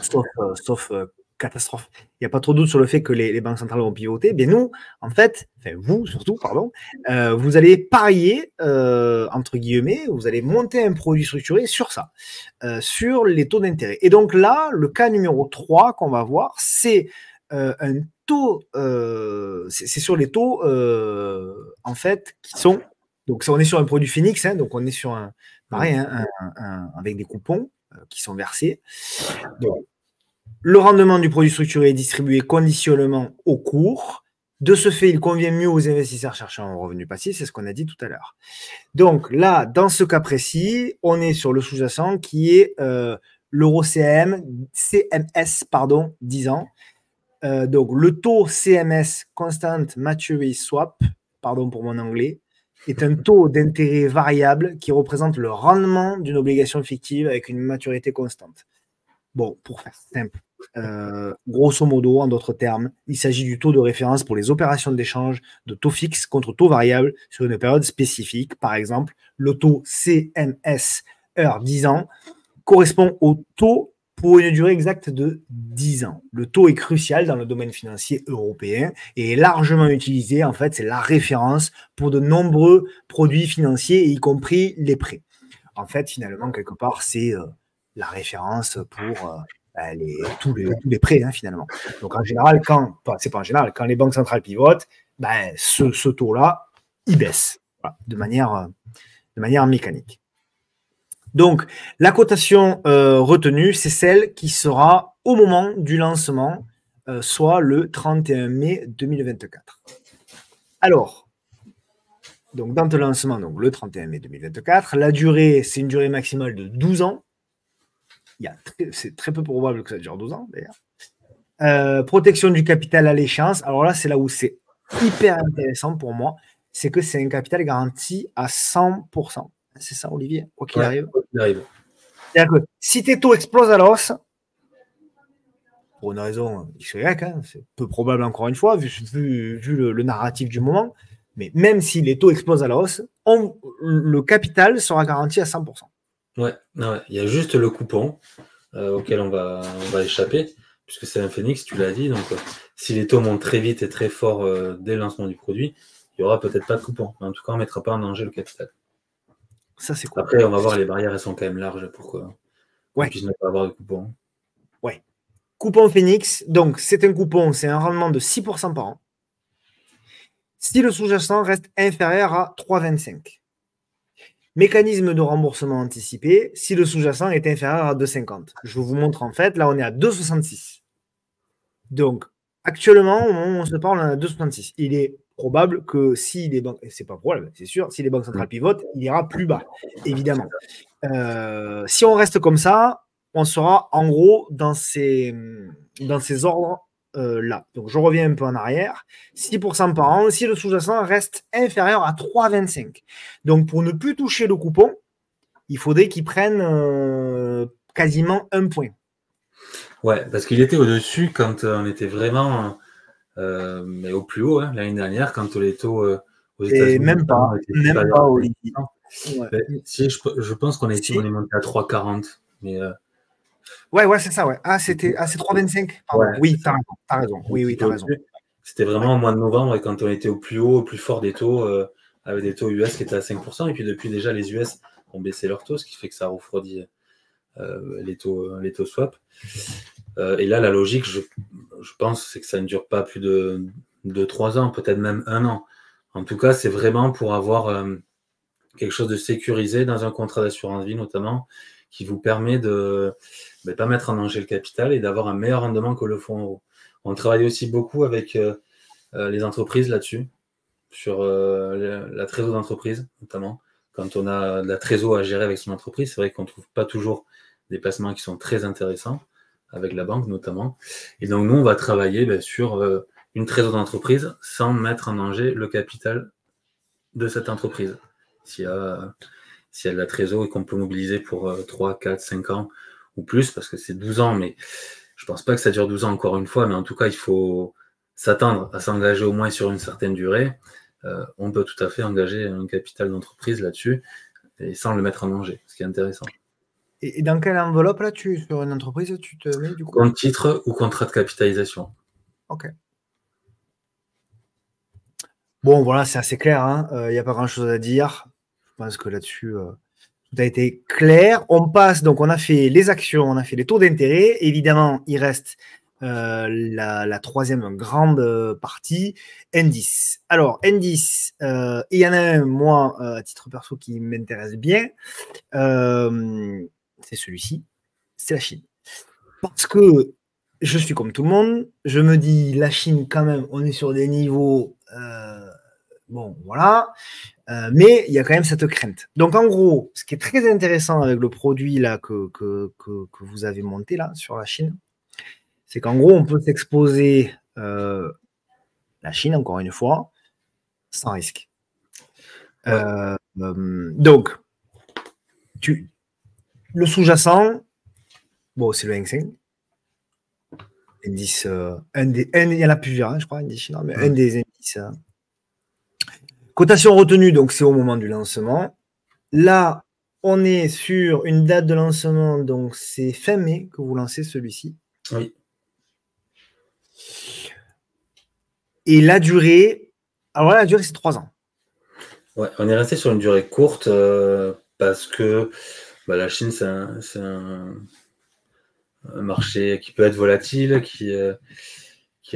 sauf catastrophe. Il n'y a pas trop de doute sur le fait que les banques centrales vont pivoter. Bien nous, en fait, enfin vous surtout, pardon, vous allez parier, entre guillemets, vous allez monter un produit structuré sur ça, sur les taux d'intérêt. Et donc là, le cas numéro 3 qu'on va voir, c'est un taux, c'est sur les taux, en fait, qui sont... Donc on est sur un produit Phoenix, hein, donc on est sur un, pareil, hein, avec des coupons qui sont versés. Donc, le rendement du produit structuré est distribué conditionnellement au cours. De ce fait, il convient mieux aux investisseurs cherchant un revenu passif, c'est ce qu'on a dit tout à l'heure. Donc là, dans ce cas précis, on est sur le sous-jacent qui est l'euro CMS, 10 ans. Donc le taux CMS, Constant Maturity Swap, pardon pour mon anglais, est un taux d'intérêt variable qui représente le rendement d'une obligation fictive avec une maturité constante. Bon, pour faire simple, grosso modo, en d'autres termes, il s'agit du taux de référence pour les opérations d'échange de taux fixe contre taux variable sur une période spécifique. Par exemple, le taux CMS heure 10 ans correspond au taux pour une durée exacte de 10 ans. Le taux est crucial dans le domaine financier européen et est largement utilisé. En fait, c'est la référence pour de nombreux produits financiers, y compris les prêts. En fait, finalement, quelque part, c'est la référence pour tous les prêts, hein, finalement. Donc, en général, c'est pas en général, quand les banques centrales pivotent, ce taux-là, il baisse, voilà, de manière mécanique. Donc, la cotation retenue, c'est celle qui sera au moment du lancement, soit le 31 mai 2024. Alors, donc dans le lancement, donc le 31 mai 2024, la durée, c'est une durée maximale de 12 ans. C'est très peu probable que ça dure 12 ans, d'ailleurs. Protection du capital à l'échéance. Alors là, c'est là où c'est hyper intéressant pour moi, c'est que c'est un capital garanti à 100%. C'est ça, Olivier, quoi qu'il arrive. C'est-à-dire que si tes taux explosent à la hausse, pour une raison X ou Y, hein, c'est peu probable encore une fois, vu le narratif du moment, mais même si les taux explosent à la hausse, le capital sera garanti à 100%. Ouais, il y a juste le coupon auquel on va échapper, puisque c'est un Phoenix, tu l'as dit, donc si les taux montent très vite et très fort dès le lancement du produit, il n'y aura peut-être pas de coupon. Mais en tout cas, on ne mettra pas en danger le capital. Ça, c'est cool. Après, on va voir, les barrières, elles sont quand même larges pour qu'on puisse ne pas avoir de coupon. Ouais. Coupon Phoenix, donc c'est un coupon, c'est un rendement de 6% par an. Si le sous-jacent reste inférieur à 3,25. Mécanisme de remboursement anticipé, si le sous-jacent est inférieur à 2,50. Je vous montre en fait, là on est à 2,66. Donc, actuellement, au moment où on se parle, on est à 2,66. Il est probable que si les banques, c'est pas probable, c'est sûr, si les banques centrales pivotent, il ira plus bas, évidemment. Si on reste comme ça, on sera en gros dans ces ordres là. Donc je reviens un peu en arrière. 6% par an, si le sous-jacent reste inférieur à 3,25. Donc pour ne plus toucher le coupon, il faudrait qu'ils prennent quasiment 1 point. Ouais, parce qu'il était au-dessus quand on était vraiment mais au plus haut l'année dernière, quand les taux aux Et États-Unis même pas, étaient supérieurs à Olivier. 5%. Ouais. Si, je pense qu'on est Si. monté à 3,40. Mais ouais, c'est ça, ouais. Ah, c'est 3,25. Pardon. ouais, Oui, t'as raison. Oui, t'as raison. C'était vraiment au mois de novembre et quand on était au plus haut, au plus fort des taux, avec des taux US qui étaient à 5%. Et puis depuis déjà, les US ont baissé leurs taux, ce qui fait que ça refroidit les taux swap. Et là, la logique, je pense, c'est que ça ne dure pas plus de 3 ans, peut-être même 1 an. En tout cas, c'est vraiment pour avoir quelque chose de sécurisé dans un contrat d'assurance vie notamment, qui vous permet de ne pas mettre en danger le capital et d'avoir un meilleur rendement que le fonds euro. On travaille aussi beaucoup avec les entreprises là-dessus, sur la trésor d'entreprise notamment. Quand on a de la trésor à gérer avec son entreprise, c'est vrai qu'on ne trouve pas toujours des placements qui sont très intéressants, avec la banque notamment. Et donc nous, on va travailler sur une trésor d'entreprise sans mettre en danger le capital de cette entreprise. S'il y a de la trésor et qu'on peut mobiliser pour 3, 4, 5 ans ou plus, parce que c'est 12 ans, mais je ne pense pas que ça dure 12 ans encore une fois, mais en tout cas, il faut s'attendre à s'engager au moins sur une certaine durée. On peut tout à fait engager un capital d'entreprise là-dessus et sans le mettre en danger, ce qui est intéressant. Et dans quelle enveloppe, là, sur une entreprise, tu te mets du coup? Compte titre ou contrat de capitalisation. Ok. Bon, voilà, c'est assez clair. Il n'y a pas grand-chose à dire. Je pense que là-dessus, tout a été clair. On passe, donc on a fait les actions, on a fait les taux d'intérêt. Évidemment, il reste la troisième grande partie, indice. Alors, indice, il y en a un, moi, à titre perso, qui m'intéresse bien. C'est celui-ci, c'est la Chine. Parce que je suis comme tout le monde, je me dis, la Chine, quand même, on est sur des niveaux, bon, voilà, mais il y a quand même cette crainte. Donc, en gros, ce qui est très intéressant avec le produit là que vous avez monté là sur la Chine, c'est qu'en gros, on peut s'exposer la Chine, encore une fois, sans risque. Ouais. Donc, le sous-jacent, bon, c'est le Hang Seng. Indice, il y en a plusieurs, je crois, indice chinois, mais un des indices. Cotation retenue, donc c'est au moment du lancement. Là, on est sur une date de lancement, donc c'est fin mai que vous lancez celui-ci. Oui. Et la durée, alors là, la durée, c'est 3 ans. Ouais, on est resté sur une durée courte parce que la Chine, c'est un marché qui peut être volatile, qui est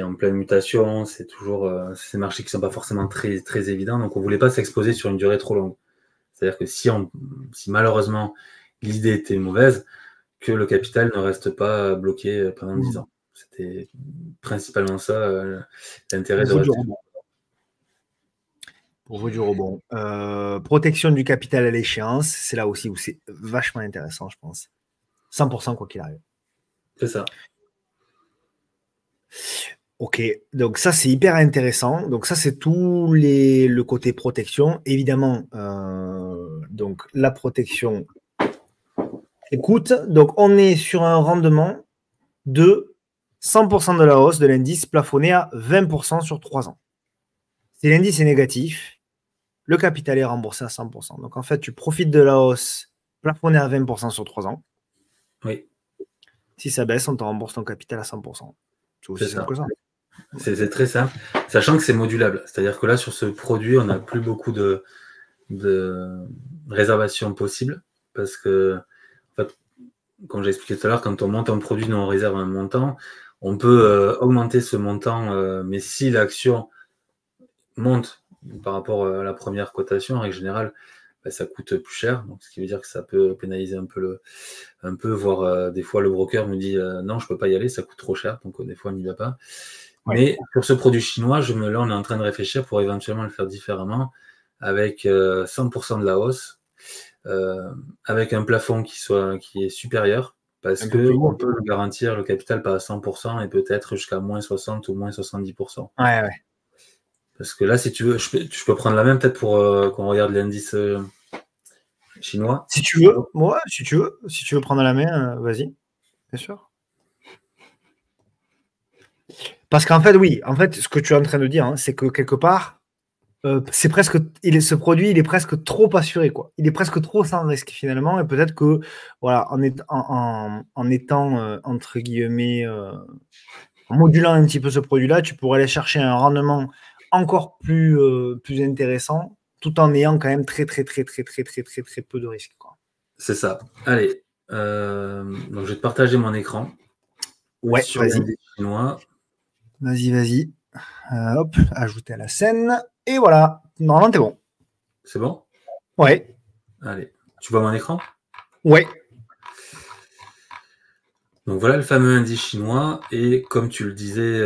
en pleine mutation. C'est toujours ces marchés qui ne sont pas forcément très, très évidents. Donc, on ne voulait pas s'exposer sur une durée trop longue. C'est-à-dire que si malheureusement l'idée était mauvaise, que le capital ne reste pas bloqué pendant 10 ans. C'était principalement ça l'intérêt de rester. Pour vous du rebond. Protection du capital à l'échéance, c'est là aussi où c'est vachement intéressant, je pense. 100% quoi qu'il arrive. C'est ça. Ok, donc ça c'est hyper intéressant. Donc ça c'est tout le côté protection. Évidemment, donc la protection écoute. Donc on est sur un rendement de 100% de la hausse de l'indice plafonné à 20% sur 3 ans. Si l'indice est négatif, le capital est remboursé à 100%. Donc en fait, tu profites de la hausse plafonnée à 20% sur 3 ans. Oui. Si ça baisse, on te rembourse ton capital à 100%. C'est aussi simple que ça. C'est très simple, sachant que c'est modulable. C'est-à-dire que là, sur ce produit, on n'a plus beaucoup de réservations possibles, parce que, en fait, comme j'ai expliqué tout à l'heure, quand on monte un produit, nous on réserve un montant, on peut augmenter ce montant, mais si l'action monte par rapport à la première cotation, en règle générale, ça coûte plus cher, donc ce qui veut dire que ça peut pénaliser un peu, voire des fois le broker me dit non, je ne peux pas y aller, ça coûte trop cher, donc des fois on n'y va pas. Ouais. Mais sur ce produit chinois, là, on est en train de réfléchir pour éventuellement le faire différemment, avec 100% de la hausse, avec un plafond qui est supérieur, parce Un peu plus qu'on haut. peut le garantir, le capital, pas à 100% et peut-être jusqu'à moins 60 ou moins 70%. Ouais, ouais. Parce que là, si tu veux, je peux prendre la même peut-être pour qu'on regarde l'indice chinois. Si tu veux, ouais, si tu veux prendre la main, vas-y, bien sûr. Parce qu'en fait, oui, en fait, ce que tu es en train de dire, hein, c'est que quelque part, c'est presque, ce produit, il est presque trop assuré, quoi. Il est presque trop sans risque finalement, et peut-être que, voilà, en étant entre guillemets, en modulant un petit peu ce produit-là, tu pourrais aller chercher un rendement encore plus intéressant, tout en ayant quand même très peu de risques, quoi. C'est ça. Allez, donc je vais te partager mon écran. Ouais, sur vas-y. l'indice chinois. Vas-y. Hop, ajouter à la scène. Et voilà. Normalement, t'es bon. C'est bon? Ouais. Allez, tu vois mon écran? Ouais. Donc voilà le fameux indice chinois. Et comme tu le disais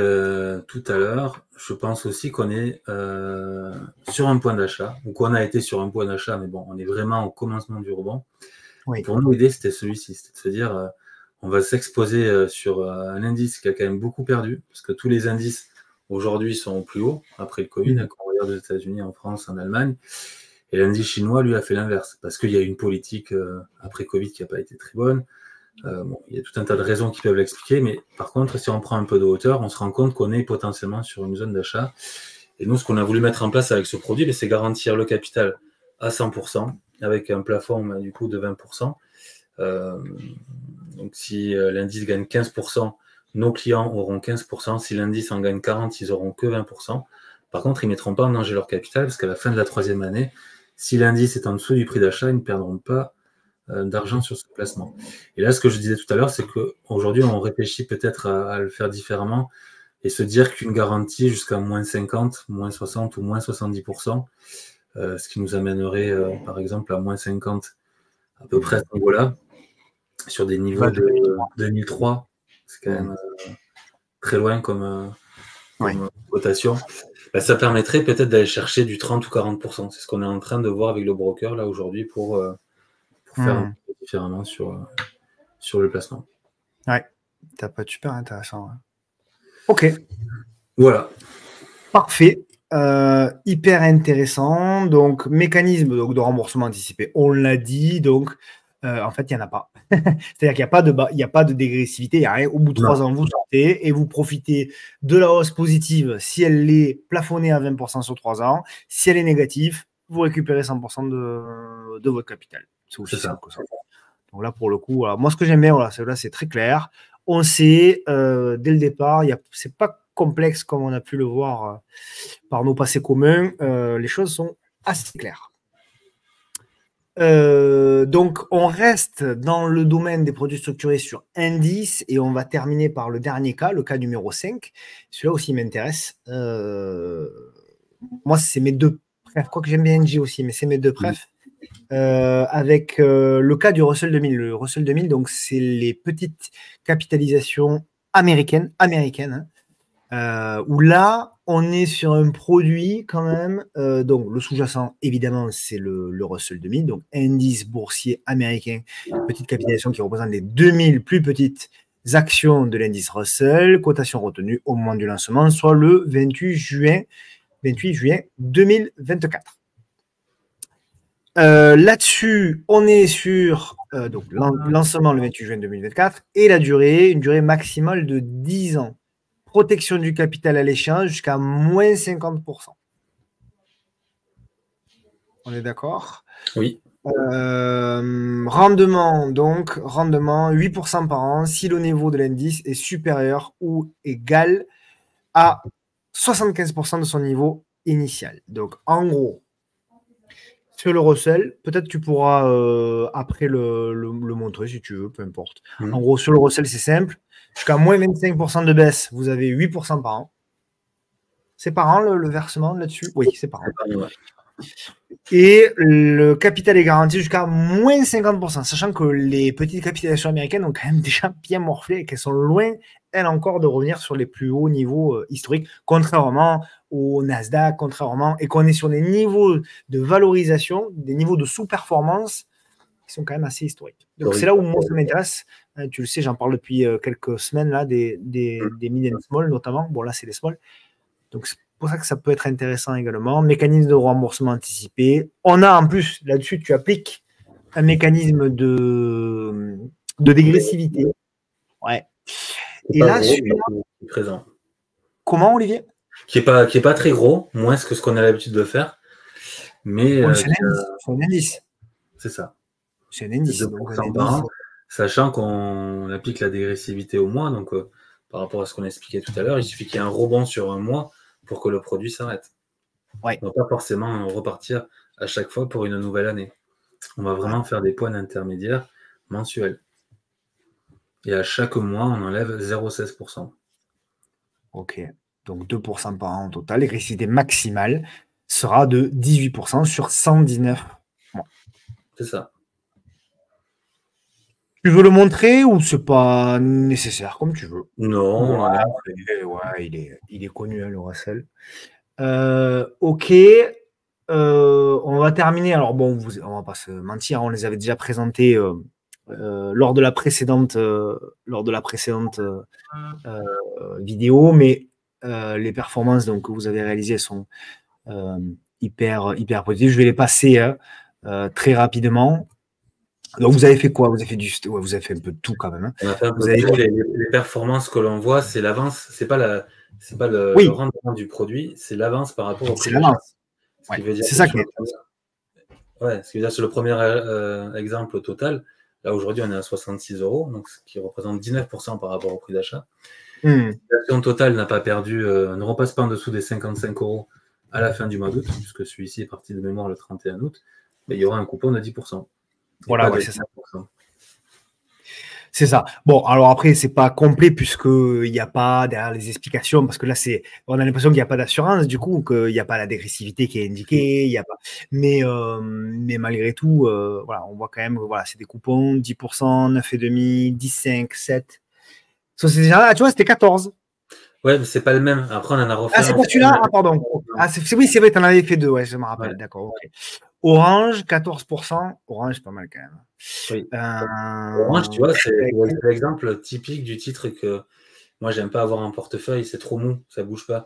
tout à l'heure, je pense aussi qu'on est sur un point d'achat, ou qu'on a été sur un point d'achat, mais bon, on est vraiment au commencement du rebond. Oui. Pour nous, l'idée, c'était celui-ci, c'était de se dire, on va s'exposer sur un indice qui a quand même beaucoup perdu, parce que tous les indices aujourd'hui sont au plus haut, après le Covid, quand on regarde aux États-Unis, en France, en Allemagne. Et l'indice chinois, lui, a fait l'inverse, parce qu'il y a une politique après Covid qui n'a pas été très bonne. Bon, il y a tout un tas de raisons qui peuvent l'expliquer, mais par contre, si on prend un peu de hauteur, on se rend compte qu'on est potentiellement sur une zone d'achat. Et nous, ce qu'on a voulu mettre en place avec ce produit, c'est garantir le capital à 100%, avec un plafond du coup de 20%. Donc si l'indice gagne 15%, nos clients auront 15%. Si l'indice en gagne 40%, ils auront que 20%. Par contre, ils ne mettront pas en danger leur capital, parce qu'à la fin de la 3e année, si l'indice est en dessous du prix d'achat, ils ne perdront pas d'argent sur ce placement. Et là, ce que je disais tout à l'heure, c'est qu'aujourd'hui, on réfléchit peut-être à le faire différemment et se dire qu'une garantie jusqu'à moins 50, moins 60 ou moins 70%, ce qui nous amènerait, par exemple, à moins 50 à peu près à ce niveau-là, sur des niveaux de 2003, c'est quand même très loin comme cotation. Ben, ça permettrait peut-être d'aller chercher du 30 ou 40%. C'est ce qu'on est en train de voir avec le broker là aujourd'hui pour faire un peu différemment sur le placement. Ouais, ça peut être super intéressant. Ouais. Ok. Voilà. Parfait. Hyper intéressant. Donc, mécanisme de remboursement anticipé, on l'a dit. Donc, en fait, il n'y en a pas. C'est-à-dire qu'il n'y a pas de dégressivité, il n'y a rien. Au bout de 3 ans, vous sortez et vous profitez de la hausse positive si elle est plafonnée à 20% sur 3 ans. Si elle est négative, vous récupérez 100% de votre capital. C'est aussi simple que ça. Donc là, pour le coup, voilà. Moi, ce que j'aime bien, voilà, c'est très clair. On sait dès le départ, c'est pas complexe comme on a pu le voir par nos passés communs. Les choses sont assez claires. Donc, on reste dans le domaine des produits structurés sur indice et on va terminer par le dernier cas, le cas numéro 5. Celui-là aussi m'intéresse. Moi, c'est mes deux préfs. Quoique j'aime bien NG aussi, mais c'est mes deux préfs. Avec le cas du Russell 2000. Le Russell 2000, donc, c'est les petites capitalisations américaines où là, on est sur un produit quand même. Donc, le sous-jacent, évidemment, c'est le Russell 2000, donc indice boursier américain, petite capitalisation qui représente les 2000 plus petites actions de l'indice Russell, cotation retenue au moment du lancement, soit le 28 juin 2024. Là-dessus, on est sur donc lancement le 28 juin 2024 et la durée, une durée maximale de 10 ans. Protection du capital à l'échéance jusqu'à moins 50%. On est d'accord? Oui. Rendement 8% par an si le niveau de l'indice est supérieur ou égal à 75% de son niveau initial. Donc, en gros, sur le Russell, peut-être tu pourras après le montrer si tu veux, peu importe. En gros, sur le Russell, c'est simple. Jusqu'à moins 25% de baisse, vous avez 8% par an. C'est par an le versement là-dessus? Oui, c'est par an. Et le capital est garanti jusqu'à moins 50%, sachant que les petites capitalisations américaines ont quand même déjà bien morflé et qu'elles sont loin elle encore, de revenir sur les plus hauts niveaux historiques, contrairement au Nasdaq, et qu'on est sur des niveaux de valorisation, des niveaux de sous-performance qui sont quand même assez historiques. Donc, c'est là où moi, ça m'intéresse. Tu le sais, j'en parle depuis quelques semaines, là, des mid and small, notamment. Bon, là, c'est les small. Donc, c'est pour ça que ça peut être intéressant également. Mécanisme de remboursement anticipé. On a, en plus, là-dessus, tu appliques un mécanisme de dégressivité. Ouais. Et là, celui-là, présent. Comment, Olivier? Qui est pas très gros, moins que ce qu'on a l'habitude de faire. Mais c'est un indice. C'est ça. C'est un indice. Donc, par an, sachant qu'on applique la dégressivité au mois, donc par rapport à ce qu'on expliquait tout à l'heure, il suffit qu'il y ait un rebond sur un mois pour que le produit s'arrête. Ouais. On ne va pas forcément repartir à chaque fois pour une nouvelle année. On va vraiment faire des points intermédiaires mensuels. Et à chaque mois, on enlève 0,16%. Ok. Donc 2% par an au total. L'électricité maximale sera de 18% sur 119 mois. C'est ça. Tu veux le montrer ou c'est pas nécessaire, comme tu veux? Non. Ouais, il est connu, hein, le Russell. Ok. On va terminer. Alors bon, on va pas se mentir, on les avait déjà présentés lors de la précédente vidéo, mais les performances donc, que vous avez réalisées sont hyper positives. Je vais les passer très rapidement. Donc vous avez fait quoi? Vous avez fait un peu de tout quand même. Hein. On a fait un peu de tout. Les performances que l'on voit, c'est l'avance, c'est pas le rendement du produit, c'est l'avance par rapport au prix d'achat. C'est ça qui est. Ouais, ce qui veut dire sur le premier exemple total, là aujourd'hui on est à 66 €, donc ce qui représente 19% par rapport au prix d'achat. L'action totale n'a pas perdu, ne repasse pas en dessous des 55 € à la fin du mois d'août, puisque celui-ci est parti de mémoire le 31 août, mais il y aura un coupon de 10%. Voilà, c'est ça. C'est ça. Bon, alors après, c'est pas complet puisqu'il n'y a pas derrière les explications, parce que là, on a l'impression qu'il n'y a pas d'assurance, du coup, qu'il n'y a pas la dégressivité qui est indiquée, il y a pas. Mais malgré tout, voilà, on voit quand même, voilà, c'est des coupons, 10%, 9,5, 15, 7. Tu vois, c'était 14. Ouais, mais c'est pas le même. Après, on en a refait. Ah, c'est pas celui-là? Ah, pardon. Ah, oui, c'est vrai, tu en avais fait deux, ouais, je me rappelle. Ouais. D'accord, ok. Orange, 14%. Orange, c'est pas mal quand même. Oui. Orange, tu vois, c'est l'exemple typique du titre que moi, j'aime pas avoir en portefeuille. C'est trop mou, ça bouge pas.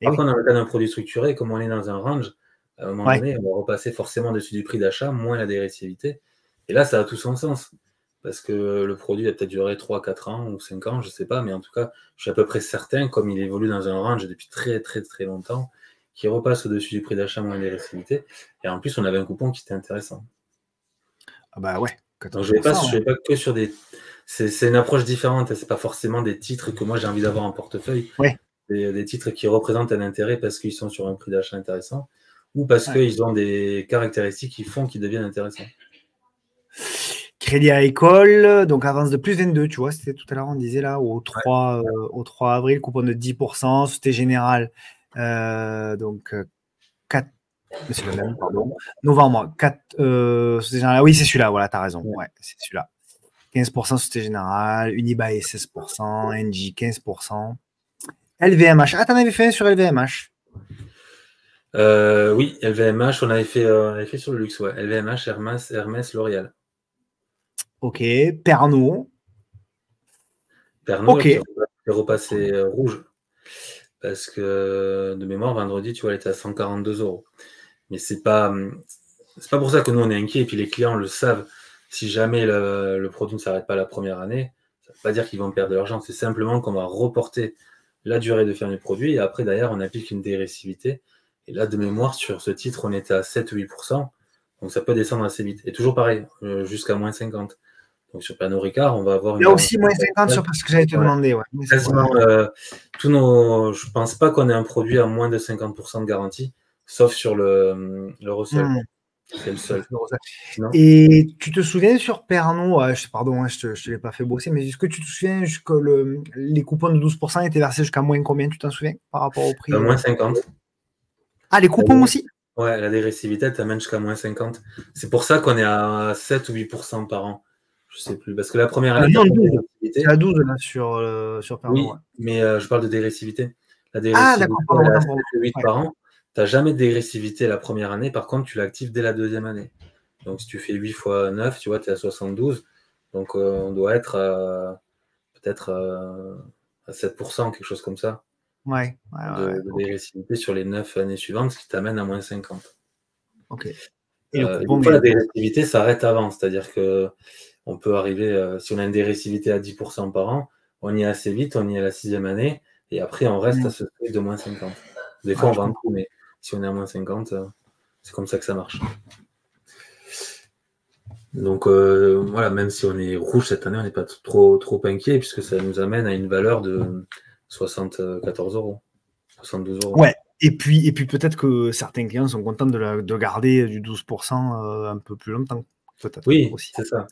Par contre, dans le cas d'un produit structuré, comme on est dans un range, à un moment donné, on va repasser forcément dessus du prix d'achat, moins la dégressivité. Et là, ça a tout son sens. Parce que le produit a peut-être duré 3, 4 ans ou 5 ans, je ne sais pas, mais en tout cas, je suis à peu près certain, comme il évolue dans un range depuis très très très longtemps, qu'il repasse au-dessus du prix d'achat moins dégressivité. Et en plus, on avait un coupon qui était intéressant. Ah bah ouais. Donc je ne vais pas que sur des... C'est une approche différente, c'est pas forcément des titres que moi j'ai envie d'avoir en portefeuille. Ouais. Des titres qui représentent un intérêt parce qu'ils sont sur un prix d'achat intéressant ou parce qu'ils ont des caractéristiques qui font qu'ils deviennent intéressants. Crédit Agricole, donc avance de plus 22, tu vois, c'était tout à l'heure, on disait là, au 3 avril, coupon de 10%, Société Générale, donc 4, c'est le même, pardon, novembre, 4, Société Générale, oui, c'est celui-là, voilà, t'as raison, ouais, c'est celui-là. 15% Société Générale, Unibail 16%, Engie 15%, LVMH, ah, t'en avais fait un sur LVMH? Oui, LVMH, on avait fait sur le luxe, ouais, LVMH, Hermès, L'Oréal. Ok, Pernod. Pernod qui est repassé rouge. Parce que de mémoire, vendredi, tu vois, elle était à 142 €. Mais c'est pas pour ça que nous, on est inquiets. Et puis les clients le savent. Si jamais le produit ne s'arrête pas la première année, ça ne veut pas dire qu'ils vont perdre de l'argent. C'est simplement qu'on va reporter la durée de ferme du produit. Et après, derrière, on applique une dégressivité. Et là, de mémoire, sur ce titre, on était à 7 ou 8%. Donc ça peut descendre assez vite. Et toujours pareil, jusqu'à moins 50. Donc sur Pernod Ricard, on va avoir une. Il y a aussi moins 50 sur ce que j'allais te demander. Ouais. Quasiment, je pense pas qu'on ait un produit à moins de 50% de garantie, sauf sur le Russell. C'est le seul. Non. Et tu te souviens sur Pernod, pardon, je te l'ai pas fait bosser, mais est-ce que tu te souviens que les coupons de 12% étaient versés jusqu'à moins combien, tu t'en souviens, par rapport au prix moins 50. Ah, les coupons aussi? Ouais, la dégressivité, elle t'amène jusqu'à moins 50. C'est pour ça qu'on est à 7 ou 8% par an. Je Je sais plus. Parce que la première année, non, tu as 12. dégressivité. C'est à 12 là sur Pernod. Oui, Ouais. mais je parle de dégressivité. La Ah, dégressivité, d'accord, elle pardon, est à autant 7 pour moi. ou 8 Ouais. par an. Tu n'as jamais de dégressivité la première année. Par contre, tu l'actives dès la deuxième année. Donc, si tu fais 8 fois 9, tu vois, tu es à 72. Donc, on doit être peut-être à 7%, quelque chose comme ça, Ouais, de ok. dégressivité sur les 9 années suivantes, ce qui t'amène à moins 50. Ok. Et le Et des coupon, fois, la il est. dégressivité s'arrête avant. C'est-à-dire que on peut arriver, si on a une dégressivité à 10% par an, on y est assez vite, on y est à la 6e année, et après, on reste à ce seuil de moins 50. Des fois, Ouais, on je vend comprends. tout, mais si on est à moins 50, c'est comme ça que ça marche. Donc, voilà, même si on est rouge cette année, on n'est pas trop inquiet, puisque ça nous amène à une valeur de 74 euros, 72 euros. Ouais. Et puis peut-être que certains clients sont contents de garder du 12% un peu plus longtemps, peut-être Oui, aussi. c'est ça.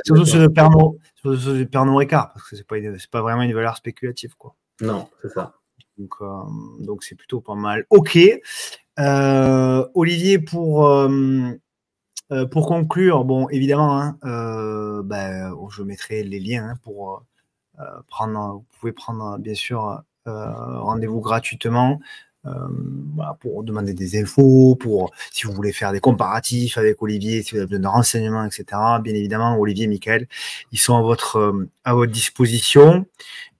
Surtout sur Exactement. le Pernod Ricard, parce que c'est pas vraiment une valeur spéculative, quoi. Non, c'est ça. Donc c'est plutôt pas mal. Ok. Olivier, pour conclure, bon, évidemment, hein, je mettrai les liens hein, pour prendre. Vous pouvez prendre, bien sûr, rendez-vous gratuitement. Voilà, pour demander des infos, pour si vous voulez faire des comparatifs avec Olivier, si vous avez besoin de renseignements, etc. Bien évidemment, Olivier et Michael, ils sont à votre disposition.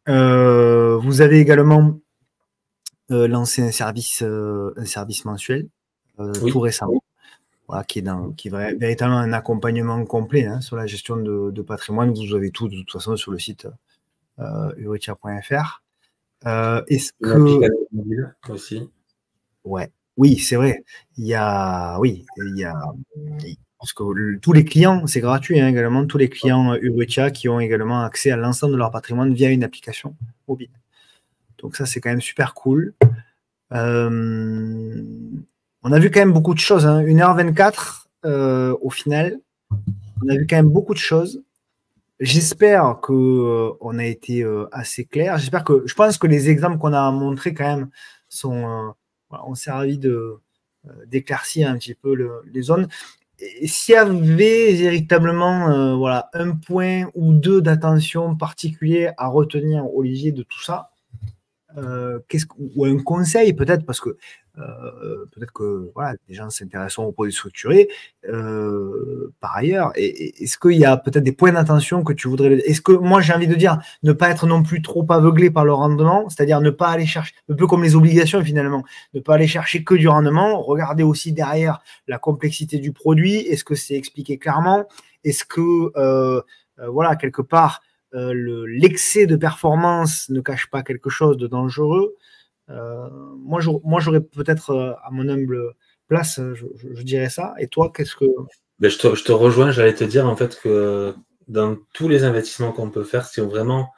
Vous avez également lancé un service mensuel tout Oui, récemment, voilà, qui est véritablement un accompagnement complet hein, sur la gestion de patrimoine. Vous avez tout de toute façon sur le site uritia.fr. Est-ce une que application mobile aussi. ouais, oui, c'est vrai. Il y a parce que tous les clients, c'est gratuit hein, également, tous les clients Uritia qui ont également accès à l'ensemble de leur patrimoine via une application mobile. Donc ça, c'est quand même super cool. Euh, on a vu quand même beaucoup de choses, hein. 1h24 au final. On a vu quand même beaucoup de choses. J'espère que on a été assez clair. Je pense que les exemples qu'on a montrés quand même ont servi d'éclaircir un petit peu les zones. Et s'il y avait véritablement voilà, un point ou deux d'attention particulier à retenir, Olivier, de tout ça, ou un conseil peut-être, parce que peut-être que voilà, les gens s'intéressent aux produits structurés par ailleurs. Est-ce qu'il y a peut-être des points d'attention que tu voudrais. Est-ce que moi j'ai envie de dire ne pas être non plus trop aveuglé par le rendement, c'est-à-dire ne pas aller chercher, un peu comme les obligations finalement, ne pas aller chercher que du rendement, regarder aussi derrière la complexité du produit, est-ce que c'est expliqué clairement, est-ce que voilà, quelque part l'excès de performance ne cache pas quelque chose de dangereux. Moi, j'aurais peut-être, à mon humble place, je dirais ça. Et toi, qu'est-ce que. Ben, je te rejoins, j'allais te dire en fait que dans tous les investissements qu'on peut faire, si vraiment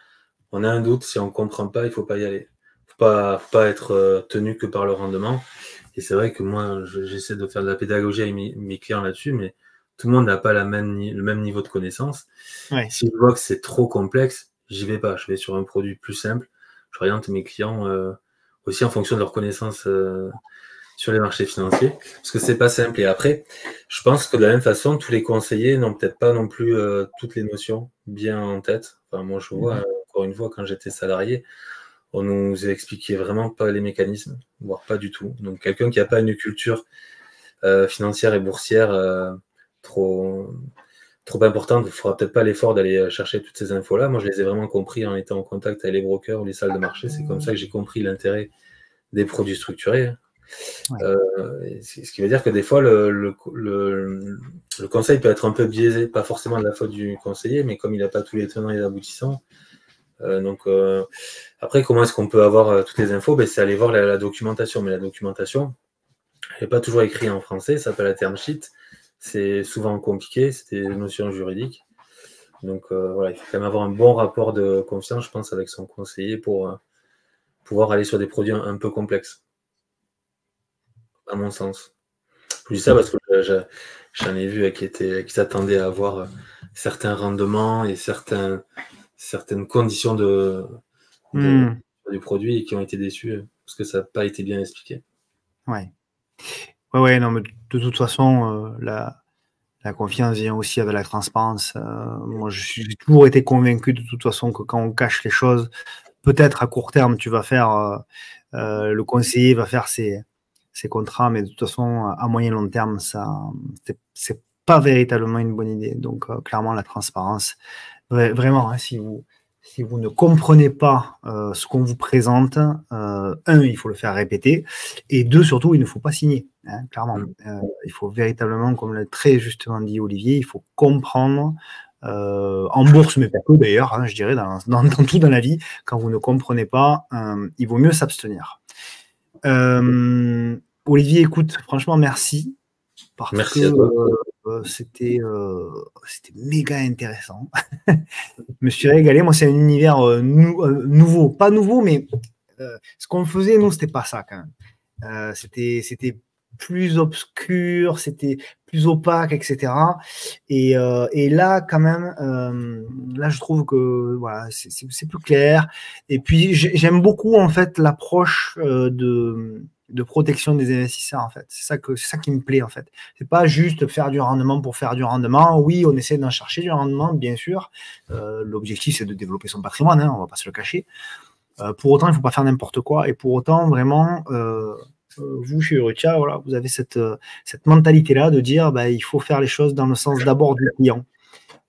on a un doute, si on ne comprend pas, il ne faut pas y aller. Il ne faut pas être tenu que par le rendement. Et c'est vrai que moi, j'essaie de faire de la pédagogie avec mes clients là-dessus, mais tout le monde n'a pas le même niveau de connaissance. Ouais. Si je vois que c'est trop complexe, j'y vais pas. Je vais sur un produit plus simple. J'oriente mes clients aussi en fonction de leurs connaissances sur les marchés financiers, parce que c'est pas simple. Et après, je pense que de la même façon, tous les conseillers n'ont peut-être pas non plus toutes les notions bien en tête. Enfin, moi, je vois, encore une fois, quand j'étais salarié, on nous a expliqué vraiment pas les mécanismes, voire pas du tout. Donc, quelqu'un qui n'a pas une culture financière et boursière trop, trop importante, ne fera peut-être pas l'effort d'aller chercher toutes ces infos-là. Moi, je les ai vraiment compris en étant en contact avec les brokers ou les salles de marché. C'est comme ça que j'ai compris l'intérêt des produits structurés. Ouais. Ce qui veut dire que des fois, le conseil peut être un peu biaisé, pas forcément de la faute du conseiller, mais comme il n'a pas tous les tenants et les aboutissants. Après, comment est-ce qu'on peut avoir toutes les infos? C'est aller voir la documentation. Mais la documentation, elle n'est pas toujours écrite en français, ça s'appelle la term sheet. C'est souvent compliqué, c'est des notions juridiques. Donc voilà, il faut quand même avoir un bon rapport de confiance, je pense, avec son conseiller pour pouvoir aller sur des produits un peu complexes, à mon sens. Je dis ça parce que j'en ai vu qui s'attendaient à avoir certains rendements et certaines conditions du produit et qui ont été déçus parce que ça n'a pas été bien expliqué. Ouais. Ouais, non, mais de toute façon, La confiance vient aussi avec la transparence. Moi, j'ai toujours été convaincu de toute façon que quand on cache les choses, peut-être à court terme, tu vas faire, le conseiller va faire ses contrats, mais de toute façon, à moyen long terme, c'est pas véritablement une bonne idée. Donc, clairement, la transparence, vraiment, hein, si vous ne comprenez pas ce qu'on vous présente, il faut le faire répéter, et deux, surtout, il ne faut pas signer, hein, clairement. Il faut véritablement, comme l'a très justement dit Olivier, il faut comprendre, en bourse, mais pas que d'ailleurs, hein, je dirais, dans tout dans la vie, quand vous ne comprenez pas, il vaut mieux s'abstenir. Olivier, écoute, franchement, merci. Merci à toi. C'était méga intéressant. Je me suis régalé. Moi, c'est un univers nouveau. Pas nouveau, mais ce qu'on faisait, nous, c'était pas ça quand même. C'était plus obscur, c'était plus opaque, etc. Et là, quand même, là, je trouve que voilà, c'est plus clair. Et puis, j'aime beaucoup, en fait, l'approche de protection des investisseurs, en fait. C'est ça qui me plaît, en fait. C'est pas juste faire du rendement pour faire du rendement. Oui, on essaie d'en chercher du rendement, bien sûr. L'objectif, c'est de développer son patrimoine, hein, on va pas se le cacher. Pour autant, il faut pas faire n'importe quoi. Et pour autant, vraiment, vous, chez Eureka, voilà, vous avez cette mentalité-là de dire, il faut faire les choses dans le sens d'abord du client.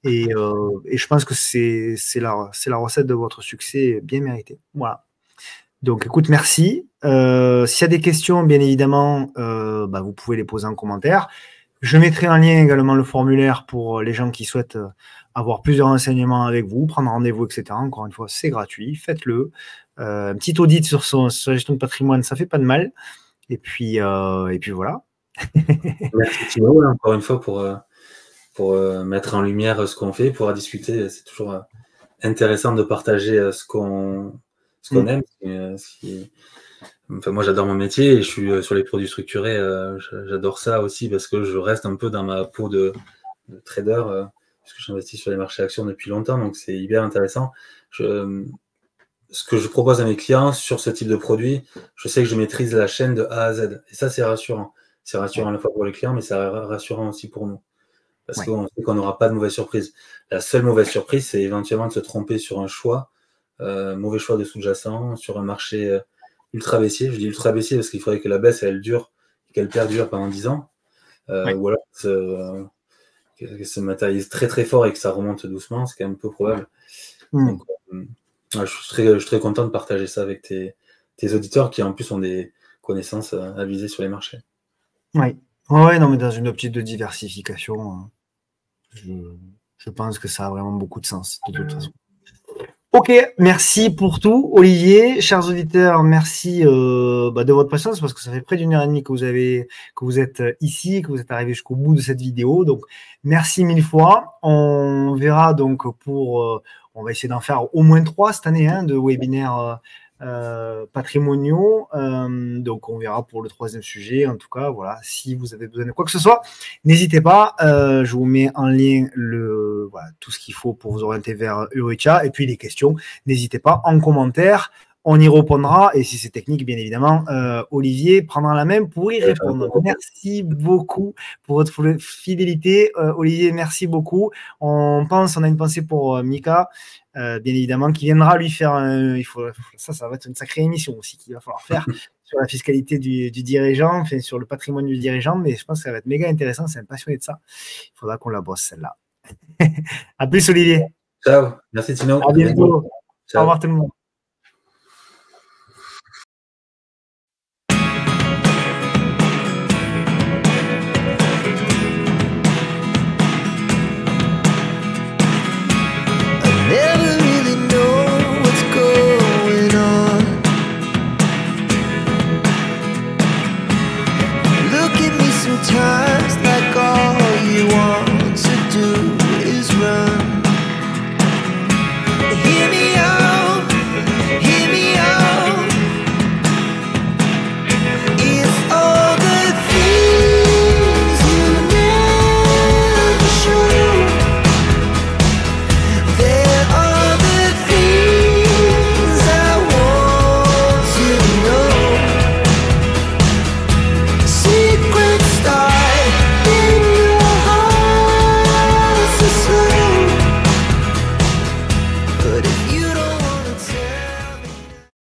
Et je pense que c'est la recette de votre succès bien méritée. Voilà. Donc, écoute, merci. S'il y a des questions, bien évidemment, vous pouvez les poser en commentaire. Je mettrai en lien également le formulaire pour les gens qui souhaitent avoir plusieurs renseignements avec vous, prendre rendez-vous, etc. Encore une fois, c'est gratuit, faites-le. Un petit audit sur sa gestion de patrimoine, ça fait pas de mal. Et puis voilà. Merci Thibaut, encore une fois, pour mettre en lumière ce qu'on fait, pour discuter. C'est toujours intéressant de partager ce qu'on aime. Enfin, moi, j'adore mon métier et je suis sur les produits structurés. J'adore ça aussi parce que je reste un peu dans ma peau de trader, puisque j'investis sur les marchés actions depuis longtemps, donc c'est hyper intéressant. Ce que je propose à mes clients sur ce type de produit, je sais que je maîtrise la chaîne de A à Z. Et ça, c'est rassurant. C'est rassurant à la fois pour les clients, mais c'est rassurant aussi pour nous. Parce qu'on sait qu'on n'aura pas de mauvaise surprise. La seule mauvaise surprise, c'est éventuellement de se tromper sur un choix, mauvais choix de sous-jacent, sur un marché ultra baissier. Je dis ultra baissier parce qu'il faudrait que la baisse, elle dure, qu'elle perdure pendant 10 ans. Ou alors que se matérialise très très fort et que ça remonte doucement, c'est quand même peu probable. Donc, je suis très content de partager ça avec tes auditeurs qui en plus ont des connaissances avisées sur les marchés. Oui, non, mais dans une optique de diversification, je pense que ça a vraiment beaucoup de sens, de toute façon. Ok, merci pour tout, Olivier. Chers auditeurs, merci de votre patience parce que ça fait près d'1 heure et demie que vous êtes ici, que vous êtes arrivés jusqu'au bout de cette vidéo. Donc, merci 1000 fois. On verra donc on va essayer d'en faire au moins 3 cette année, de webinaires patrimoniaux. Donc, on verra pour le 3e sujet. En tout cas, voilà, si vous avez besoin de quoi que ce soit, n'hésitez pas. Je vous mets en lien tout ce qu'il faut pour vous orienter vers Eureka. Et puis, les questions, n'hésitez pas en commentaire. On y répondra. Et si c'est technique, bien évidemment, Olivier prendra la main pour y répondre. Merci beaucoup pour votre fidélité. Olivier, merci beaucoup. On a une pensée pour Mika. Bien évidemment, qui viendra lui faire ça va être une sacrée émission aussi qu'il va falloir faire sur la fiscalité du dirigeant, enfin sur le patrimoine du dirigeant, mais je pense que ça va être méga intéressant, c'est un passionné de ça. Il faudra qu'on la bosse celle-là. À plus Olivier. Ciao, merci Tino. À bientôt. Au revoir tout le monde. Time